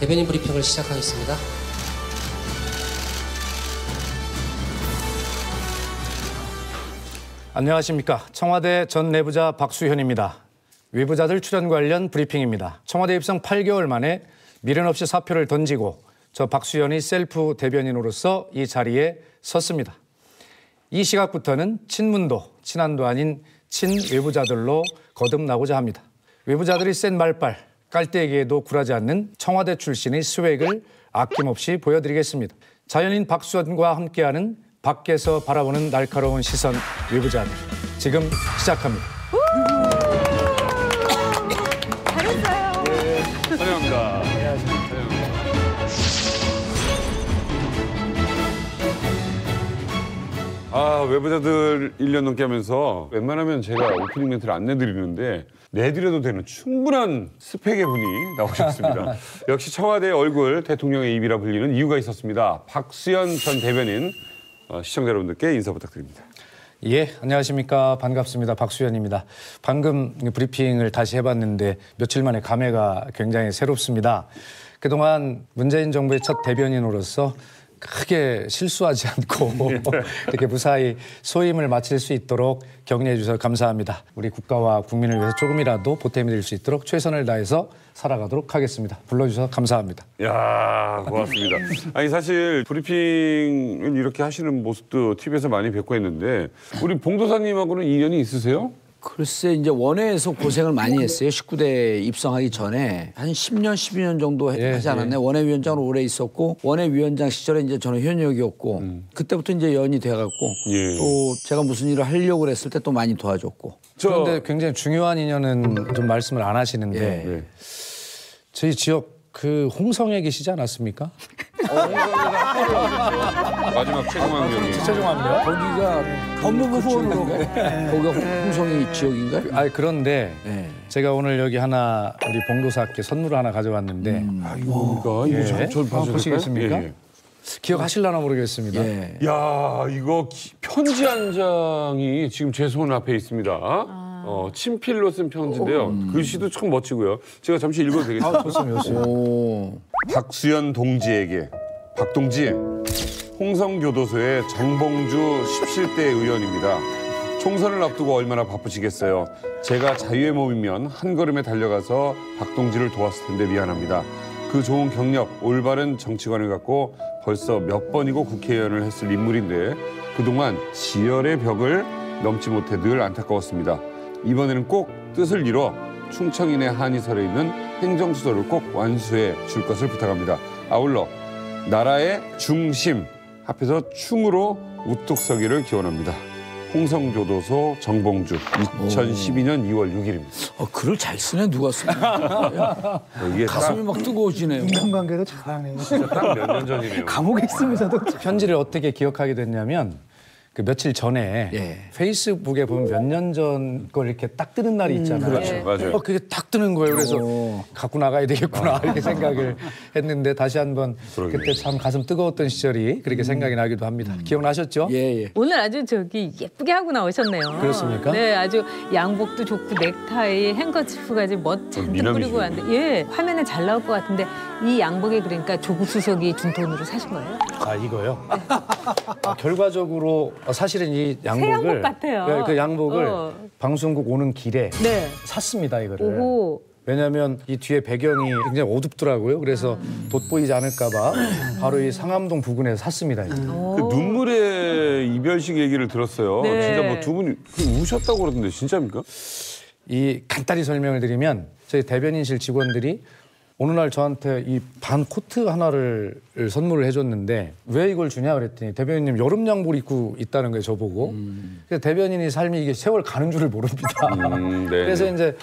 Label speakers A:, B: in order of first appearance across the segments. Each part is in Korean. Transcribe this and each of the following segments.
A: 대변인 브리핑을 시작하겠습니다.
B: 안녕하십니까. 청와대 전 내부자 박수현입니다. 외부자들 출연 관련 브리핑입니다. 청와대 입성 8개월 만에 미련 없이 사표를 던지고 저 박수현이 셀프 대변인으로서 이 자리에 섰습니다. 이 시각부터는 친문도, 친한도 아닌 친외부자들로 거듭나고자 합니다. 외부자들이 센 말빨, 깔때기에도 굴하지 않는 청와대 출신의 스웩을 아낌없이 보여드리겠습니다. 자연인 박수현과 함께하는 밖에서 바라보는 날카로운 시선 외부자들. 지금 시작합니다.
C: 잘했어요.
D: 네, 환영합니다. 외부자들 1년 넘게 하면서 웬만하면 제가 오프닝 멘트를 안 내드리는데 내드려도 되는 충분한 스펙의 분이 나오셨습니다. 역시 청와대의 얼굴, 대통령의 입이라 불리는 이유가 있었습니다. 박수현 전 대변인, 시청자 여러분들께 인사 부탁드립니다.
B: 예, 안녕하십니까. 반갑습니다. 박수현입니다. 방금 브리핑을 다시 해봤는데 며칠 만에 감회가 굉장히 새롭습니다. 그동안 문재인 정부의 첫 대변인으로서 크게 실수하지 않고 이렇게 무사히 소임을 마칠 수 있도록 격려해 주셔서 감사합니다. 우리 국가와 국민을 위해서 조금이라도 보탬이 될 수 있도록 최선을 다해서 살아가도록 하겠습니다. 불러주셔서 감사합니다.
D: 이야, 고맙습니다. 아니 사실 브리핑을 이렇게 하시는 모습도 TV에서 많이 뵙고 했는데 우리 봉도사님하고는 인연이 있으세요?
E: 글쎄 이제 원외에서 고생을 많이 했어요. 19대 입성하기 전에 한 10년, 12년 정도 하지 않았나요? 원외위원장으로 오래 있었고 원외위원장 시절에 이제 저는 현역이었고 그때부터 이제 연이 돼갖고 또 제가 무슨 일을 하려고 그랬을 때 또 많이 도와줬고.
B: 그런데 굉장히 중요한 인연은 좀 말씀을 안 하시는데 저희 지역 그 홍성에 계시지 않았습니까?
D: 마지막 최종환 경이.
B: 최종환이요?
E: 거기가 법무부 후원으로 거기가 홍성이 지역인가요?
B: 아니 그런데 제가 오늘 여기 하나 우리 봉도사께 선물을 하나 가져왔는데
D: 이거 저
B: 보시겠습니까? 기억하실려나 모르겠습니다.
D: 야, 이거 편지 한 장이 지금 제 손 앞에 있습니다. 친필로 쓴 편지인데요. 글씨도 참 멋지고요. 제가 잠시 읽어도 되겠습니까?
B: 좋습니다.
D: 박수현 동지에게. 박동지, 홍성교도소의 정봉주 17대 의원입니다. 총선을 앞두고 얼마나 바쁘시겠어요. 제가 자유의 몸이면 한 걸음에 달려가서 박동지를 도왔을 텐데 미안합니다. 그 좋은 경력, 올바른 정치관을 갖고 벌써 몇 번이고 국회의원을 했을 인물인데 그동안 지열의 벽을 넘지 못해 늘 안타까웠습니다. 이번에는 꼭 뜻을 이뤄 충청인의 한의설에 있는 행정수도를 꼭 완수해 줄 것을 부탁합니다. 아울러 나라의 중심 합해서 충으로 우뚝 서기를 기원합니다. 홍성교도소 정봉주 2012년 2월 6일입니다.
E: 글을 잘 쓰네. 누가 쓰냐.
D: 이게
E: 가슴이 막 뜨거워지네요.
F: 인간관계도 잘하네요.
D: 딱 몇 년 전이네요.
F: 감옥에 있으면서도
B: 편지를 어떻게 기억하게 됐냐면 그 며칠 전에 페이스북에 보면 몇 년 전 걸 이렇게 딱 뜨는 날이 있잖아요.
D: 그렇죠. 맞아요.
B: 그게 딱 뜨는 거예요. 그래서 갖고 나가야 되겠구나 이렇게 생각을 했는데 다시 한번 그때 참 가슴 뜨거웠던 시절이 그렇게 생각이 나기도 합니다. 기억나셨죠?
E: 예.
C: 오늘 아주 예쁘게 하고 나오셨네요.
B: 그렇습니까?
C: 네, 아주 양복도 좋고 넥타이, 행커치프까지 멋 잔뜩 뿌리고 왔는데 화면에 잘 나올 것 같은데 이 양복에 그러니까 조국 수석이 준 돈으로 사신 거예요?
B: 아 이거요? 결과적으로 사실은 이 양복을
C: 새 양복 같아요.
B: 그 양복을 방송국 오는 길에 샀습니다 이거를.
C: 오호.
B: 왜냐하면 이 뒤에 배경이 굉장히 어둡더라고요. 그래서 돋보이지 않을까봐 바로 이 상암동 부근에서 샀습니다. 이거.
D: 그 눈물의 이별식 얘기를 들었어요. 진짜 뭐 두 분이 우셨다고 그러던데 진짜입니까?
B: 이 간단히 설명을 드리면 저희 대변인실 직원들이 어느 날 저한테 이 반 코트 하나를 선물을 해줬는데 왜 이걸 주냐 그랬더니 대변인님 여름 양복을 입고 있다는 거예요 저보고. 그래서 대변인의 삶이 이게 세월 가는 줄을 모릅니다. 그래서 이제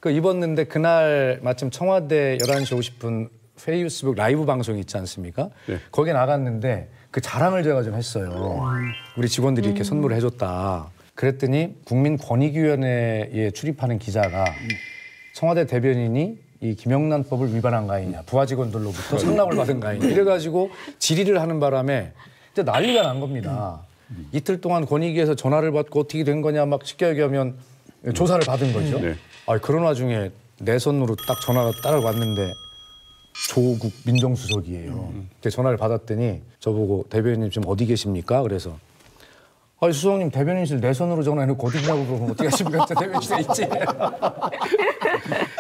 B: 그 입었는데 그날 마침 청와대 11시 50분 페이스북 라이브 방송이 있지 않습니까? 거기에 나갔는데 그 자랑을 제가 좀 했어요. 우리 직원들이 이렇게 선물을 해줬다. 그랬더니 국민권익위원회에 출입하는 기자가 청와대 대변인이 이 김영란법을 위반한 거 아니냐. 부하 직원들로부터 상납을 받은 거 아니냐. 이래가지고 질의를 하는 바람에 이제 난리가 난 겁니다. 이틀 동안 권익위에서 전화를 받고 어떻게 된 거냐 막 쉽게 얘기하면 조사를 받은 거죠. 그런 와중에 내 손으로 딱 전화가 따라왔는데 조국 민정수석이에요. 근데 전화를 받았더니 저보고 대변인님 지금 어디 계십니까? 그래서 아니 수석님 대변인실 내 손으로 전화해놓고 어디냐고 그러면 어떻게 하십니까? 대변인실에 있지.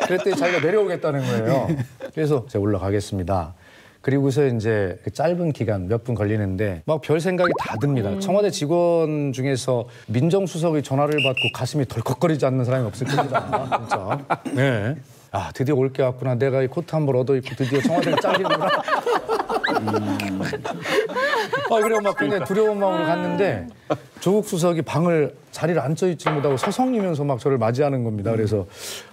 B: 그랬더니 자기가 내려오겠다는 거예요. 그래서 제가 올라가겠습니다. 그리고서 이제 그 짧은 기간 몇 분 걸리는데 막 별 생각이 다 듭니다. 청와대 직원 중에서 민정수석의 전화를 받고 가슴이 덜컥거리지 않는 사람이 없을 겁니다. 진짜. 네. 아 드디어 올 게 왔구나. 내가 이 코트 한 벌 얻어 입고 드디어 청와대를 잘리는구나. 그래서 막 굉장히 두려운 마음으로 갔는데 조국 수석이 방을 자리를 앉아있지 못하고 서성이면서 막 저를 맞이하는 겁니다. 그래서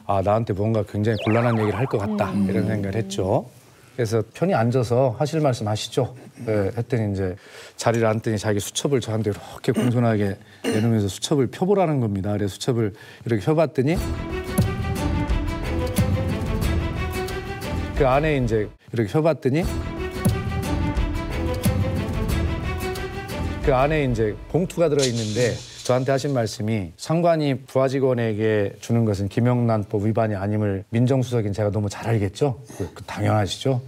B: 아 나한테 뭔가 굉장히 곤란한 얘기를 할 것 같다 이런 생각을 했죠. 그래서 편히 앉아서 하실 말씀 하시죠. 네, 했더니 이제 자리를 앉더니 자기 수첩을 저한테 이렇게 공손하게 내놓으면서 수첩을 펴보라는 겁니다. 그래서 수첩을 이렇게 펴봤더니 그 안에 이제 이렇게 펴봤더니 그 안에 이제 봉투가 들어있는데 저한테 하신 말씀이 상관이 부하 직원에게 주는 것은 김영란법 위반이 아님을 민정수석인 제가 너무 잘 알겠죠? 당연하시죠?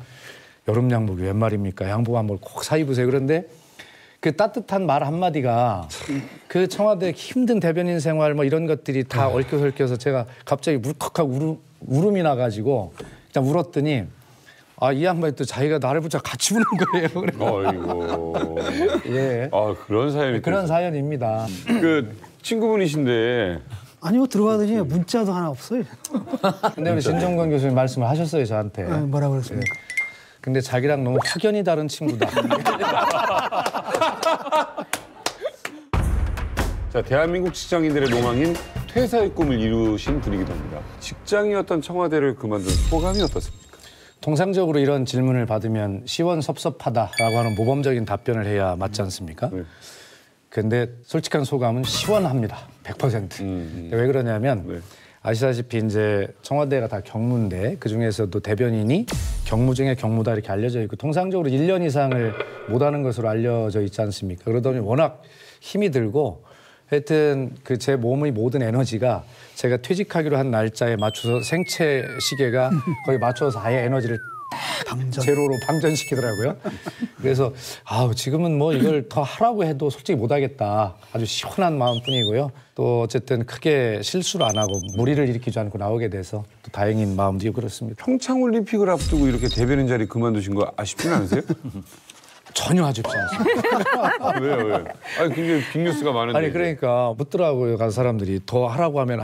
B: 여름 양복이 웬 말입니까? 양복 한벌 꼭 사 입으세요. 그런데 그 따뜻한 말 한마디가 그 청와대 힘든 대변인 생활 뭐 이런 것들이 다 얽혀서 제가 갑자기 울컥하고 울음이 나가지고 그냥 울었더니 아, 이 양반이 또 자기가 나를 붙여 같이 우는 거예요.
D: 아이고.
B: 예.
D: 아, 그런 사연이.
B: 그런 사연입니다.
D: 그 친구분이신데.
F: 아니요, 들어가더니 문자도 하나 없어요.
B: 근데 우리 신정권 교수님 말씀을 하셨어요, 저한테.
F: 네, 뭐라고 그랬습니까?
B: 근데 자기랑 너무 확연히 다른 친구다.
D: 자, 대한민국 직장인들의 로망인 퇴사의 꿈을 이루신 분이기도 합니다. 직장이었던 청와대를 그만둔 소감이 어떻습니까?
B: 통상적으로 이런 질문을 받으면 시원섭섭하다라고 하는 모범적인 답변을 해야 맞지 않습니까?
D: 네.
B: 근데 솔직한 소감은 시원합니다. 100%. 왜 그러냐면
D: 네.
B: 아시다시피 이제 청와대가 다 경무인데 그중에서도 대변인이 경무 중에 경무다 이렇게 알려져 있고 통상적으로 1년 이상을 못하는 것으로 알려져 있지 않습니까? 그러다 보니 워낙 힘이 들고 하여튼 그 제 몸의 모든 에너지가 제가 퇴직하기로 한 날짜에 맞춰서 생체 시계가 거기 맞춰서 아예 에너지를 딱 제로로 방전시키더라고요. 그래서 아우 지금은 뭐 이걸 더 하라고 해도 솔직히 못하겠다. 아주 시원한 마음뿐이고요. 또 어쨌든 크게 실수를 안 하고 무리를 일으키지 않고 나오게 돼서 또 다행인 마음도 있고 그렇습니다.
D: 평창올림픽을 앞두고 이렇게 대변인 자리 그만두신 거 아쉽진 않으세요?
B: 전혀 아쉽지 않습니다.
D: 왜요? 아니 굉장히 빅뉴스가 많은데.
B: 아니 그러니까 묻더라고요. 간 사람들이 더 하라고 하면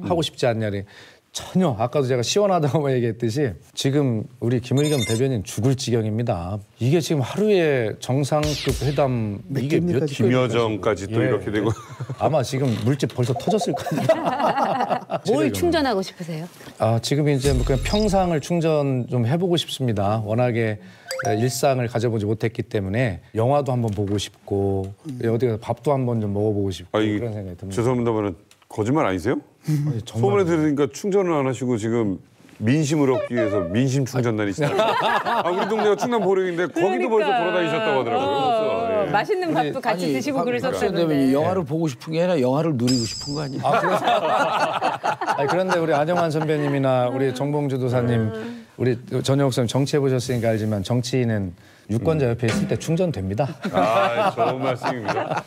B: 하고 싶지 않냐니. 전혀. 아까도 제가 시원하다고 얘기했듯이 지금 우리 김의겸 대변인 죽을 지경입니다. 이게 지금 하루에 정상급 회담 이게 몇
D: 김여정까지 또
B: 예.
D: 이렇게 되고.
B: 아마 지금 물집 벌써 터졌을 겁니다.
C: 뭘 충전하고 싶으세요?
B: 아 지금 이제 뭐 그냥 평상을 충전 좀 해보고 싶습니다. 워낙에 일상을 가져보지 못했기 때문에 영화도 한번 보고 싶고 어디 가서 밥도 한번 좀 먹어보고 싶고 그런 생각이 듭니다.
D: 죄송합니다만 거짓말 아니세요?
B: 아니,
D: 소문에 들으니까 충전을 안 하시고 지금 민심을 얻기 위해서 민심 충전단이 시작해요. 아, 우리 동네가 충남 보령인데 거기도 벌써 돌아다니셨다고 하더라고요. 그래서, 예.
C: 맛있는 밥도 같이 드시고 그러셨다는데.
E: 대변인 영화를 보고 싶은 게 아니라 영화를 누리고 싶은 거 아니에요?
B: 아니, 그런데 우리 안영환 선배님이나 우리 정봉주 도사님, 우리 전영욱 선생님 정치해 보셨으니까 알지만 정치인은 유권자 옆에 있을 때 충전됩니다.
D: 아, 좋은 말씀입니다.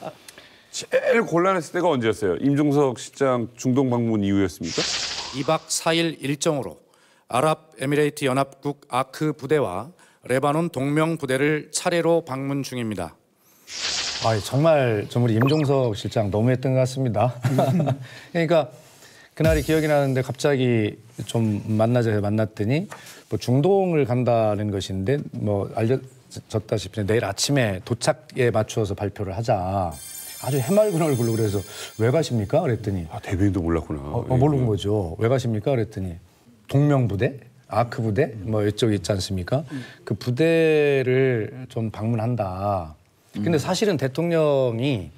D: 제일 곤란했을 때가 언제였어요? 임종석 실장 중동 방문 이후였습니까?
B: 2박 4일 일정으로 아랍에미레이트 연합국 아크 부대와 레바논 동명 부대를 차례로 방문 중입니다. 아, 정말 좀 우리 임종석 실장 너무했던 것 같습니다. 그러니까 그날이 기억이 나는데 갑자기 좀 만났더니 뭐 중동을 간다는 것인데 뭐 알려졌다시피 내일 아침에 도착에 맞추어서 발표를 하자. 아주 해맑은 얼굴로 그래서 왜 가십니까? 그랬더니
D: 아, 대변인도 몰랐구나.
B: 모르는 거죠. 왜 가십니까? 그랬더니 동명부대, 아크 부대 뭐 이쪽에 있지 않습니까? 그 부대를 좀 방문한다. 근데 사실은 대통령이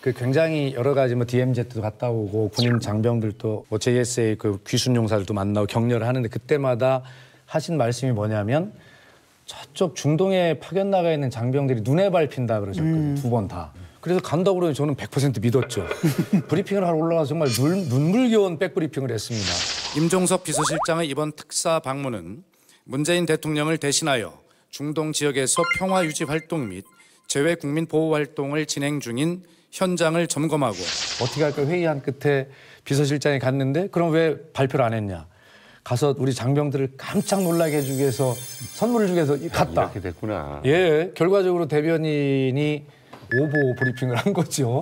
B: 그 굉장히 여러 가지 뭐 DMZ도 갔다 오고 군인 장병들도 뭐 JSA 그 귀순 용사들도 만나고 격려를 하는데 그때마다 하신 말씀이 뭐냐면 저쪽 중동에 파견 나가 있는 장병들이 눈에 밟힌다 그러셨거든요. 두 번 다. 그래서 간다고 그러면 저는 100% 믿었죠. 브리핑을 하러 올라가서 정말 눈물겨운 백브리핑을 했습니다. 임종석 비서실장의 이번 특사 방문은
A: 문재인 대통령을 대신하여 중동 지역에서 평화 유지 활동 및 재외 국민 보호 활동을 진행 중인 현장을 점검하고
B: 어떻게 할까 회의한 끝에 비서실장이 갔는데 그럼 왜 발표를 안 했냐. 가서 우리 장병들을 깜짝 놀라게 해주기 위해서 선물을 주기 위해서 갔다.
D: 이렇게 됐구나.
B: 예, 결과적으로 대변인이 오보 브리핑을 한 거죠.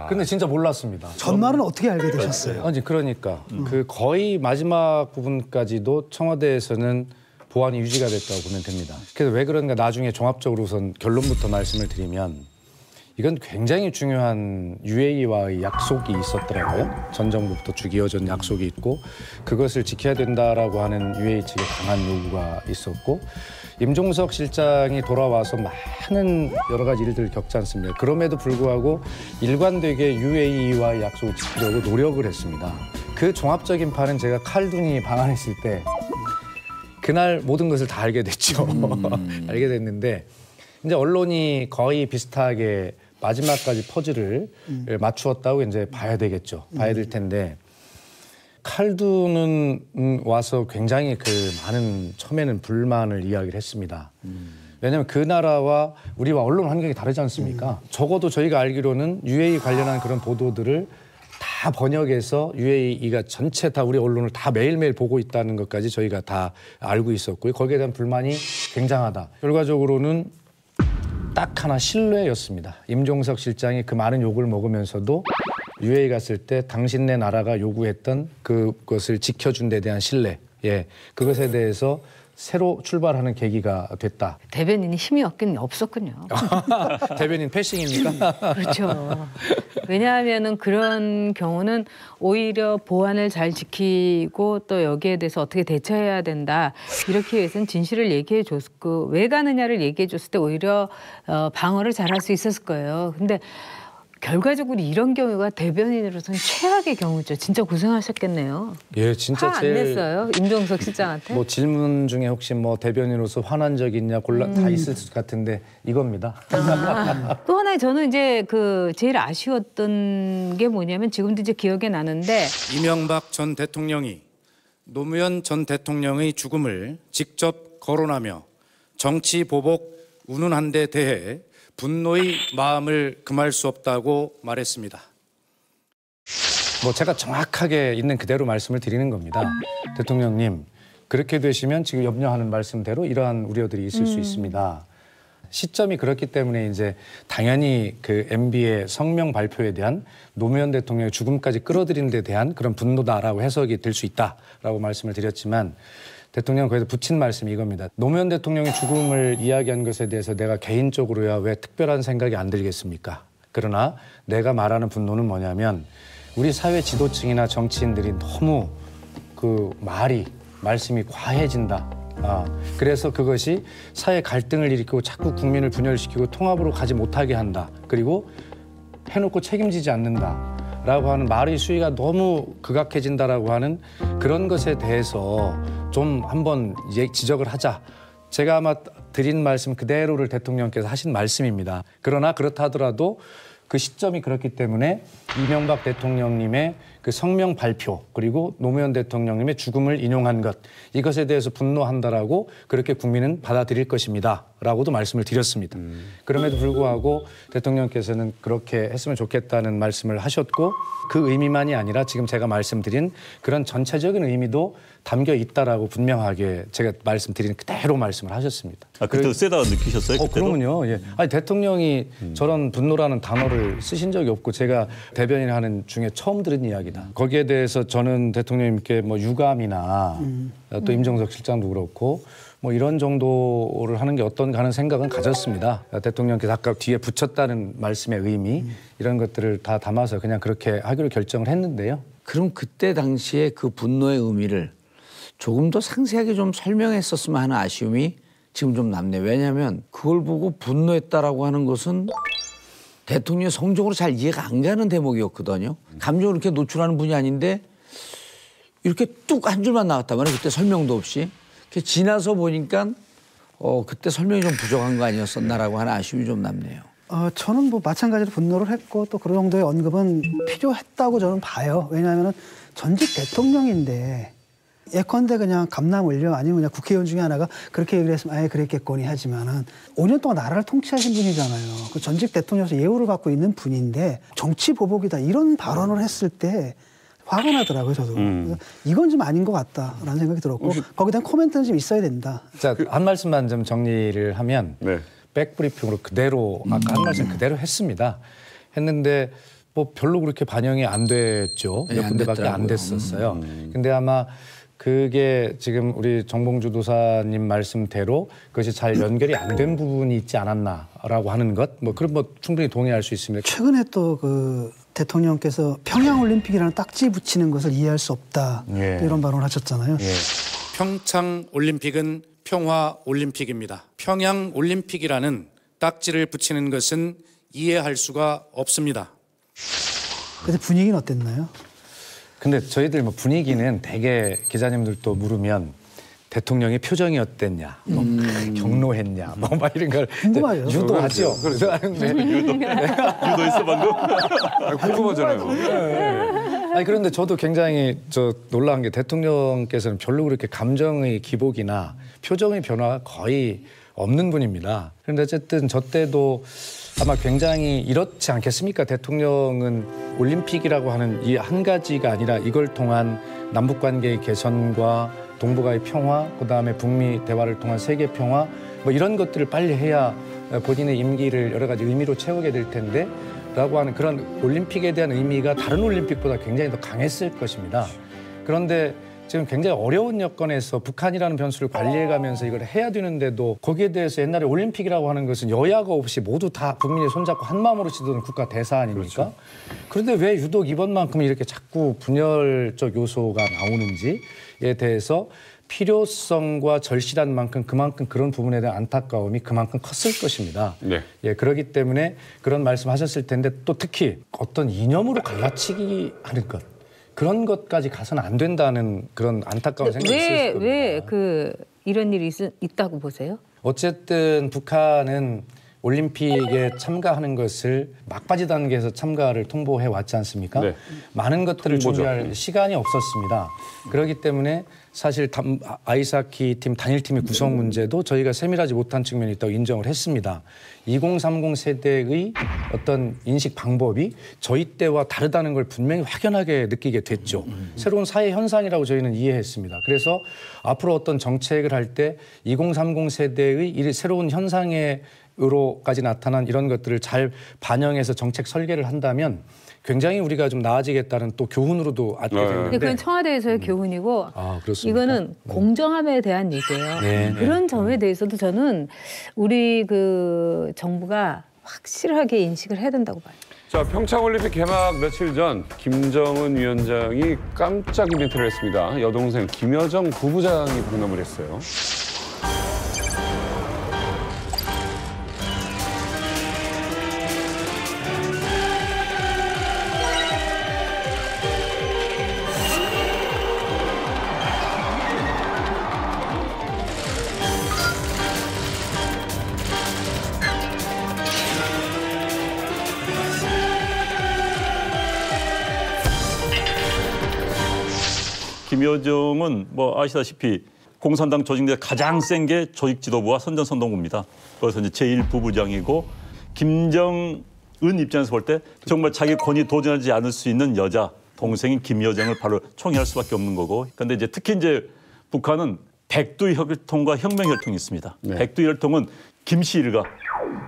B: 근데 진짜 몰랐습니다.
F: 전말은 어떻게 알게 되셨어요?
B: 아니 그러니까 그 거의 마지막 부분까지도 청와대에서는 보안이 유지가 됐다고 보면 됩니다. 그래서 왜 그런가 나중에 종합적으로 우선 결론부터 말씀을 드리면 이건 굉장히 중요한 UAE와의 약속이 있었더라고요. 전 정부부터 쭉 이어진 약속이 있고 그것을 지켜야 된다라고 하는 UAE 측의 강한 요구가 있었고 임종석 실장이 돌아와서 많은 여러 가지 일들을 겪지 않습니까? 그럼에도 불구하고 일관되게 UAE와의 약속을 지키려고 노력을 했습니다. 그 종합적인 판은 제가 칼둔이 방한했을 때 그날 모든 것을 다 알게 됐죠. 알게 됐는데 이제 언론이 거의 비슷하게 마지막까지 퍼즐을 맞추었다고 이제 봐야 되겠죠. 봐야 될 텐데 칼두는 와서 굉장히 그 많은 처음에는 불만을 이야기를 했습니다. 왜냐하면 그 나라와 우리와 언론 환경이 다르지 않습니까? 적어도 저희가 알기로는 UAE 관련한 그런 보도들을 다 번역해서 UAE가 전체 다 우리 언론을 다 매일매일 보고 있다는 것까지 저희가 다 알고 있었고요. 거기에 대한 불만이 굉장하다. 결과적으로는 딱 하나 신뢰였습니다. 임종석 실장이 그 많은 욕을 먹으면서도 UAE 갔을 때 당신네 나라가 요구했던 그것을 지켜준 데 대한 신뢰. 예, 그것에 대해서 새로 출발하는 계기가 됐다.
C: 대변인이 힘이 없었군요.
B: 대변인 패싱입니까?
C: 그렇죠. 왜냐하면은 그런 경우는 오히려 보안을 잘 지키고 또 여기에 대해서 어떻게 대처해야 된다. 이렇게 해서는 진실을 얘기해 줬고 왜 가느냐를 얘기해 줬을 때 오히려 방어를 잘할 수 있었을 거예요. 근데 결과적으로 이런 경우가 대변인으로서는 최악의 경우죠. 진짜 고생하셨겠네요.
B: 예, 진짜
C: 화 안 냈어요? 임종석 실장한테?
B: 뭐 질문 중에 혹시 뭐 대변인으로서 화난 적 있냐 다 있을 것 같은데 이겁니다.
C: 또 하나 저는 이제 그 제일 아쉬웠던 게 뭐냐면 지금도 이제 기억에 나는데
A: 이명박 전 대통령이 노무현 전 대통령의 죽음을 직접 거론하며 정치 보복 운운한 데 대해 분노의 마음을 금할 수 없다고 말했습니다.
B: 뭐 제가 정확하게 있는 그대로 말씀을 드리는 겁니다. 대통령님, 그렇게 되시면 지금 염려하는 말씀대로 이러한 우려들이 있을 수 있습니다. 시점이 그렇기 때문에 이제 당연히 그 MB의 성명 발표에 대한 노무현 대통령의 죽음까지 끌어들이는 데 대한 그런 분노다라고 해석이 될 수 있다라고 말씀을 드렸지만 대통령 거기서 붙인 말씀이 이겁니다. 노무현 대통령의 죽음을 이야기한 것에 대해서 내가 개인적으로야 왜 특별한 생각이 안 들겠습니까? 그러나 내가 말하는 분노는 뭐냐면 우리 사회 지도층이나 정치인들이 너무 그 말씀이 과해진다. 그래서 그것이 사회 갈등을 일으키고 자꾸 국민을 분열시키고 통합으로 가지 못하게 한다. 그리고 해놓고 책임지지 않는다. 라고 하는 말의 수위가 너무 극악해진다라고 하는 그런 것에 대해서 좀 한번 지적을 하자. 제가 아마 드린 말씀 그대로를 대통령께서 하신 말씀입니다. 그러나 그렇다 하더라도 그 시점이 그렇기 때문에 이명박 대통령님의 그 성명 발표 그리고 노무현 대통령님의 죽음을 인용한 것 이것에 대해서 분노한다라고 그렇게 국민은 받아들일 것입니다. 라고도 말씀을 드렸습니다. 그럼에도 불구하고 대통령께서는 그렇게 했으면 좋겠다는 말씀을 하셨고 그 의미만이 아니라 지금 제가 말씀드린 그런 전체적인 의미도 담겨 있다라고 분명하게 제가 말씀드린 그대로 말씀을 하셨습니다.
G: 그때도 세다 느끼셨어요? 그때도?
B: 그러면요. 예. 아니 대통령이 저런 분노라는 단어를 쓰신 적이 없고 제가 대변인 하는 중에 처음 들은 이야기다. 거기에 대해서 저는 대통령님께 뭐 유감이나 또 임종석 실장도 그렇고 뭐 이런 정도를 하는 게 어떤가 하는 생각은 가졌습니다. 대통령께서 아까 뒤에 붙였다는 말씀의 의미 이런 것들을 다 담아서 그냥 그렇게 하기로 결정을 했는데요.
E: 그럼 그때 당시에 그 분노의 의미를 조금 더 상세하게 좀 설명했었으면 하는 아쉬움이 지금 좀 남네요. 왜냐하면 그걸 보고 분노했다라고 하는 것은 대통령의 성적으로 잘 이해가 안 가는 대목이었거든요. 감정을 이렇게 노출하는 분이 아닌데 이렇게 뚝 한 줄만 나왔단 말이에요. 그때 설명도 없이. 지나서 보니까 그때 설명이 좀 부족한 거 아니었었나라고 하는 아쉬움이 좀 남네요.
F: 저는 뭐 마찬가지로 분노를 했고 또 그런 정도의 언급은 필요했다고 저는 봐요. 왜냐하면 전직 대통령인데 예컨대 그냥 감남 올려 아니면 그냥 국회의원 중에 하나가 그렇게 얘기를 했으면 아예 그랬겠거니 하지만은 5년 동안 나라를 통치하신 분이잖아요. 그 전직 대통령에서 예우를 받고 있는 분인데 정치 보복이다 이런 발언을 했을 때 화가 나더라고요, 저도. 이건 좀 아닌 것 같다라는 생각이 들었고 거기에 대한 코멘트는 좀 있어야 된다.
B: 자, 한 말씀만 좀 정리를 하면
D: 네.
B: 백브리핑으로 그대로 아까 한 말씀 그대로 했습니다. 했는데 뭐 별로 그렇게 반영이 안 됐죠.
E: 네,
B: 몇
E: 안
B: 군데밖에 안
E: 됐더라고요.
B: 됐었어요. 근데 아마 그게 지금 우리 정봉주 도사님 말씀대로 그것이 잘 연결이 안 된 부분이 있지 않았나라고 하는 것, 뭐 그런 뭐 충분히 동의할 수 있습니다.
F: 최근에 또 그 대통령께서 평양올림픽이라는 딱지 붙이는 것을 이해할 수 없다.
D: 예.
F: 또 이런 발언을 하셨잖아요.
A: 평창 올림픽은 평화 올림픽입니다. 평양 올림픽이라는 딱지를 붙이는 것은 이해할 수가 없습니다.
F: 그때 분위기는 어땠나요?
B: 근데 저희들 뭐 분위기는 되게 기자님들도 물으면 대통령의 표정이 어땠냐, 뭐 경로했냐, 뭐 막 이런 걸
F: 궁금해요.
B: 유도하죠. 그래서
G: 유도 있어 방금?
D: 궁금하잖아요.
B: 아니 그런데 저도 굉장히 놀라운 게 대통령께서는 별로 그렇게 감정의 기복이나 표정의 변화가 거의 없는 분입니다. 그런데 어쨌든 저 때도 아마 굉장히 이렇지 않겠습니까? 대통령은 올림픽이라고 하는 이 한 가지가 아니라 이걸 통한 남북 관계의 개선과 동북아의 평화, 그다음에 북미 대화를 통한 세계 평화 뭐 이런 것들을 빨리 해야 본인의 임기를 여러 가지 의미로 채우게 될 텐데 라고 하는 그런 올림픽에 대한 의미가 다른 올림픽보다 굉장히 더 강했을 것입니다. 그런데 지금 굉장히 어려운 여건에서 북한이라는 변수를 관리해가면서 이걸 해야 되는데도 거기에 대해서 옛날에 올림픽이라고 하는 것은 여야가 없이 모두 다 국민이 손잡고 한 마음으로 지도는 국가 대사 아닙니까? 그렇죠. 그런데 왜 유독 이번만큼 이렇게 자꾸 분열적 요소가 나오는지에 대해서 필요성과 절실한 만큼 그만큼 그런 부분에 대한 안타까움이 그만큼 컸을 것입니다.
D: 네.
B: 예, 그렇기 때문에 그런 말씀하셨을 텐데 또 특히 어떤 이념으로 갈라치기 하는 것 그런 것까지 가서는 안 된다는 그런 안타까운 생각이 있을 겁니다.
C: 왜 이런 일이 있다고 보세요?
B: 어쨌든 북한은 올림픽에 참가하는 것을 막바지 단계에서 참가를 통보해 왔지 않습니까?
D: 네.
B: 많은 것들을
D: 통보죠.
B: 준비할 시간이 없었습니다. 그렇기 때문에 사실 아이스하키 팀 단일팀의 구성 문제도 저희가 세밀하지 못한 측면이 있다고 인정을 했습니다. 2030 세대의 어떤 인식 방법이 저희 때와 다르다는 걸 분명히 확연하게 느끼게 됐죠. 새로운 사회 현상이라고 저희는 이해했습니다. 그래서 앞으로 어떤 정책을 할 때 2030 세대의 이 새로운 현상으로까지 나타난 이런 것들을 잘 반영해서 정책 설계를 한다면 굉장히 우리가 좀 나아지겠다는 또 교훈으로도 얻게
C: 근데
B: 되는데
C: 그건 청와대에서의 교훈이고
B: 아, 그렇습니까?
C: 이거는 공정함에 대한 얘기예요.
B: 네,
C: 그런 점에 대해서도 저는 우리 그 정부가 확실하게 인식을 해야 된다고 봐요.
D: 자, 평창올림픽 개막 며칠 전 김정은 위원장이 깜짝 이벤트를 했습니다. 여동생 김여정 부부장이 방문을 했어요.
G: 김여정은 뭐 아시다시피 공산당 조직 내 가장 센 게 조직 지도부와 선전선동부입니다. 그래서 이제 제1부부장이고 김정은 입장에서 볼 때 정말 자기 권위 도전하지 않을 수 있는 여자 동생인 김여정을 바로 총애할 수밖에 없는 거고. 그런데 이제 특히 이제 북한은 백두혈통과 혁명혈통이 있습니다.
D: 네.
G: 백두혈통은 김씨 일가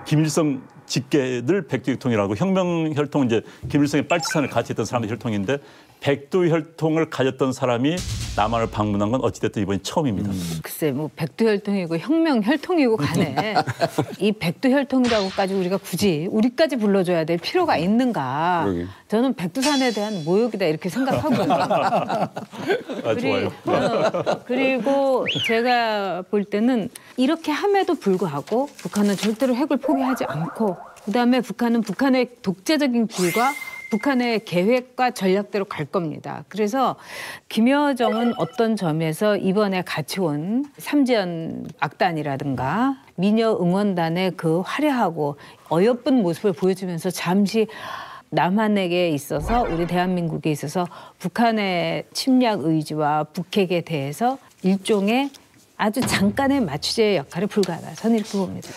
G: 김일성 직계들 백두혈통이라고 혁명혈통은 이제 김일성의 빨치산을 같이 했던 사람의 혈통인데 백두혈통을 가졌던 사람이 남한을 방문한 건 어찌됐든 이번이 처음입니다.
C: 글쎄 뭐 백두혈통이고 혁명혈통이고 간에 이 백두혈통이라고까지 우리가 굳이 우리까지 불러줘야 될 필요가 있는가.
D: 그러게.
C: 저는 백두산에 대한 모욕이다 이렇게 생각하고요.
G: 아, 좋아요.
C: 그리고 제가 볼 때는 이렇게 함에도 불구하고 북한은 절대로 핵을 포기하지 않고 그다음에 북한은 북한의 독재적인 길과 북한의 계획과 전략대로 갈 겁니다. 그래서 김여정은 어떤 점에서 이번에 같이 온 삼지연 악단이라든가 미녀 응원단의 그 화려하고 어여쁜 모습을 보여주면서 잠시 남한에게 있어서 우리 대한민국에 있어서 북한의 침략 의지와 북핵에 대해서 일종의 아주 잠깐의 마취제의 역할에 불과하다. 저는 이렇게 봅니다.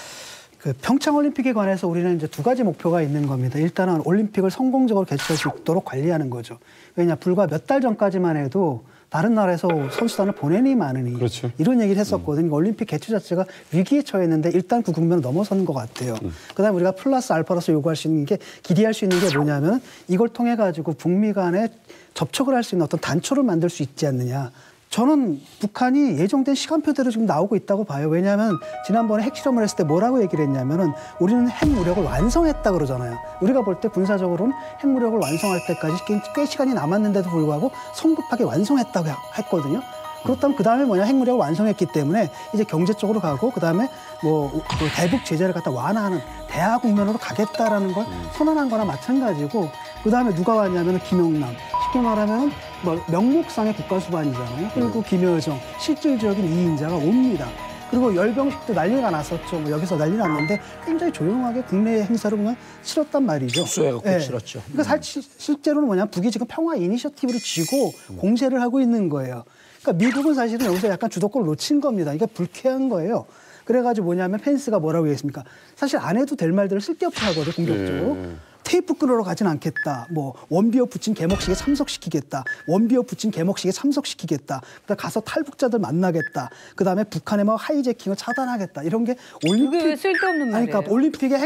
F: 그 평창 올림픽에 관해서 우리는 이제 두 가지 목표가 있는 겁니다. 일단은 올림픽을 성공적으로 개최할 수 있도록 관리하는 거죠. 왜냐 불과 몇 달 전까지만 해도 다른 나라에서 선수단을 보내니 마느니
D: 그렇죠.
F: 이런 얘기를 했었거든요. 올림픽 개최 자체가 위기에 처했는데 일단 그 국면을 넘어선 것 같아요. 그다음에 우리가 플러스 알파로서 요구할 수 있는 게 기대할 수 있는 게 뭐냐면 이걸 통해 가지고 북미 간에 접촉을 할 수 있는 어떤 단초를 만들 수 있지 않느냐. 저는 북한이 예정된 시간표대로 지금 나오고 있다고 봐요. 왜냐하면 지난번에 핵실험을 했을 때 뭐라고 얘기를 했냐면은 우리는 핵무력을 완성했다 그러잖아요. 우리가 볼 때 군사적으로는 핵무력을 완성할 때까지 꽤 시간이 남았는데도 불구하고 성급하게 완성했다고 했거든요. 그렇다면 그 다음에 뭐냐 핵무력을 완성했기 때문에 이제 경제 쪽으로 가고 그 다음에 뭐 대북 제재를 갖다 완화하는 대화 국면으로 가겠다라는 걸 선언한 거나 마찬가지고 그 다음에 누가 왔냐면은 김영남 쉽게 말하면 뭐 명목상의 국가수반이잖아요. 그리고 김여정 실질적인 이인자가 옵니다. 그리고 열병식도 난리가 났었죠. 뭐 여기서 난리 났는데 굉장히 조용하게 국내 행사를 그냥 치렀단 말이죠.
E: 축소해갖고 치렀죠.
F: 그러니까 실제로는 뭐냐 북이 지금 평화 이니셔티브를 쥐고 공세를 하고 있는 거예요. 그러니까 미국은 사실은 여기서 약간 주도권을 놓친 겁니다. 이게 불쾌한 거예요. 그래가지고 뭐냐면 펜스가 뭐라고 얘기했습니까? 사실 안 해도 될 말들을 쓸데없이 하거든요. 공격적으로. 테이프 끊으러 가진 않겠다. 뭐 원비어 부친 개목식에 참석시키겠다. 원비어 부친 개목식에 참석시키겠다. 그다음 가서 탈북자들 만나겠다. 그다음에 북한의 뭐 하이제킹을 차단하겠다. 이런 게 올림픽
C: 그게 왜 쓸데없는 말이에요.
F: 그러니까 올림픽의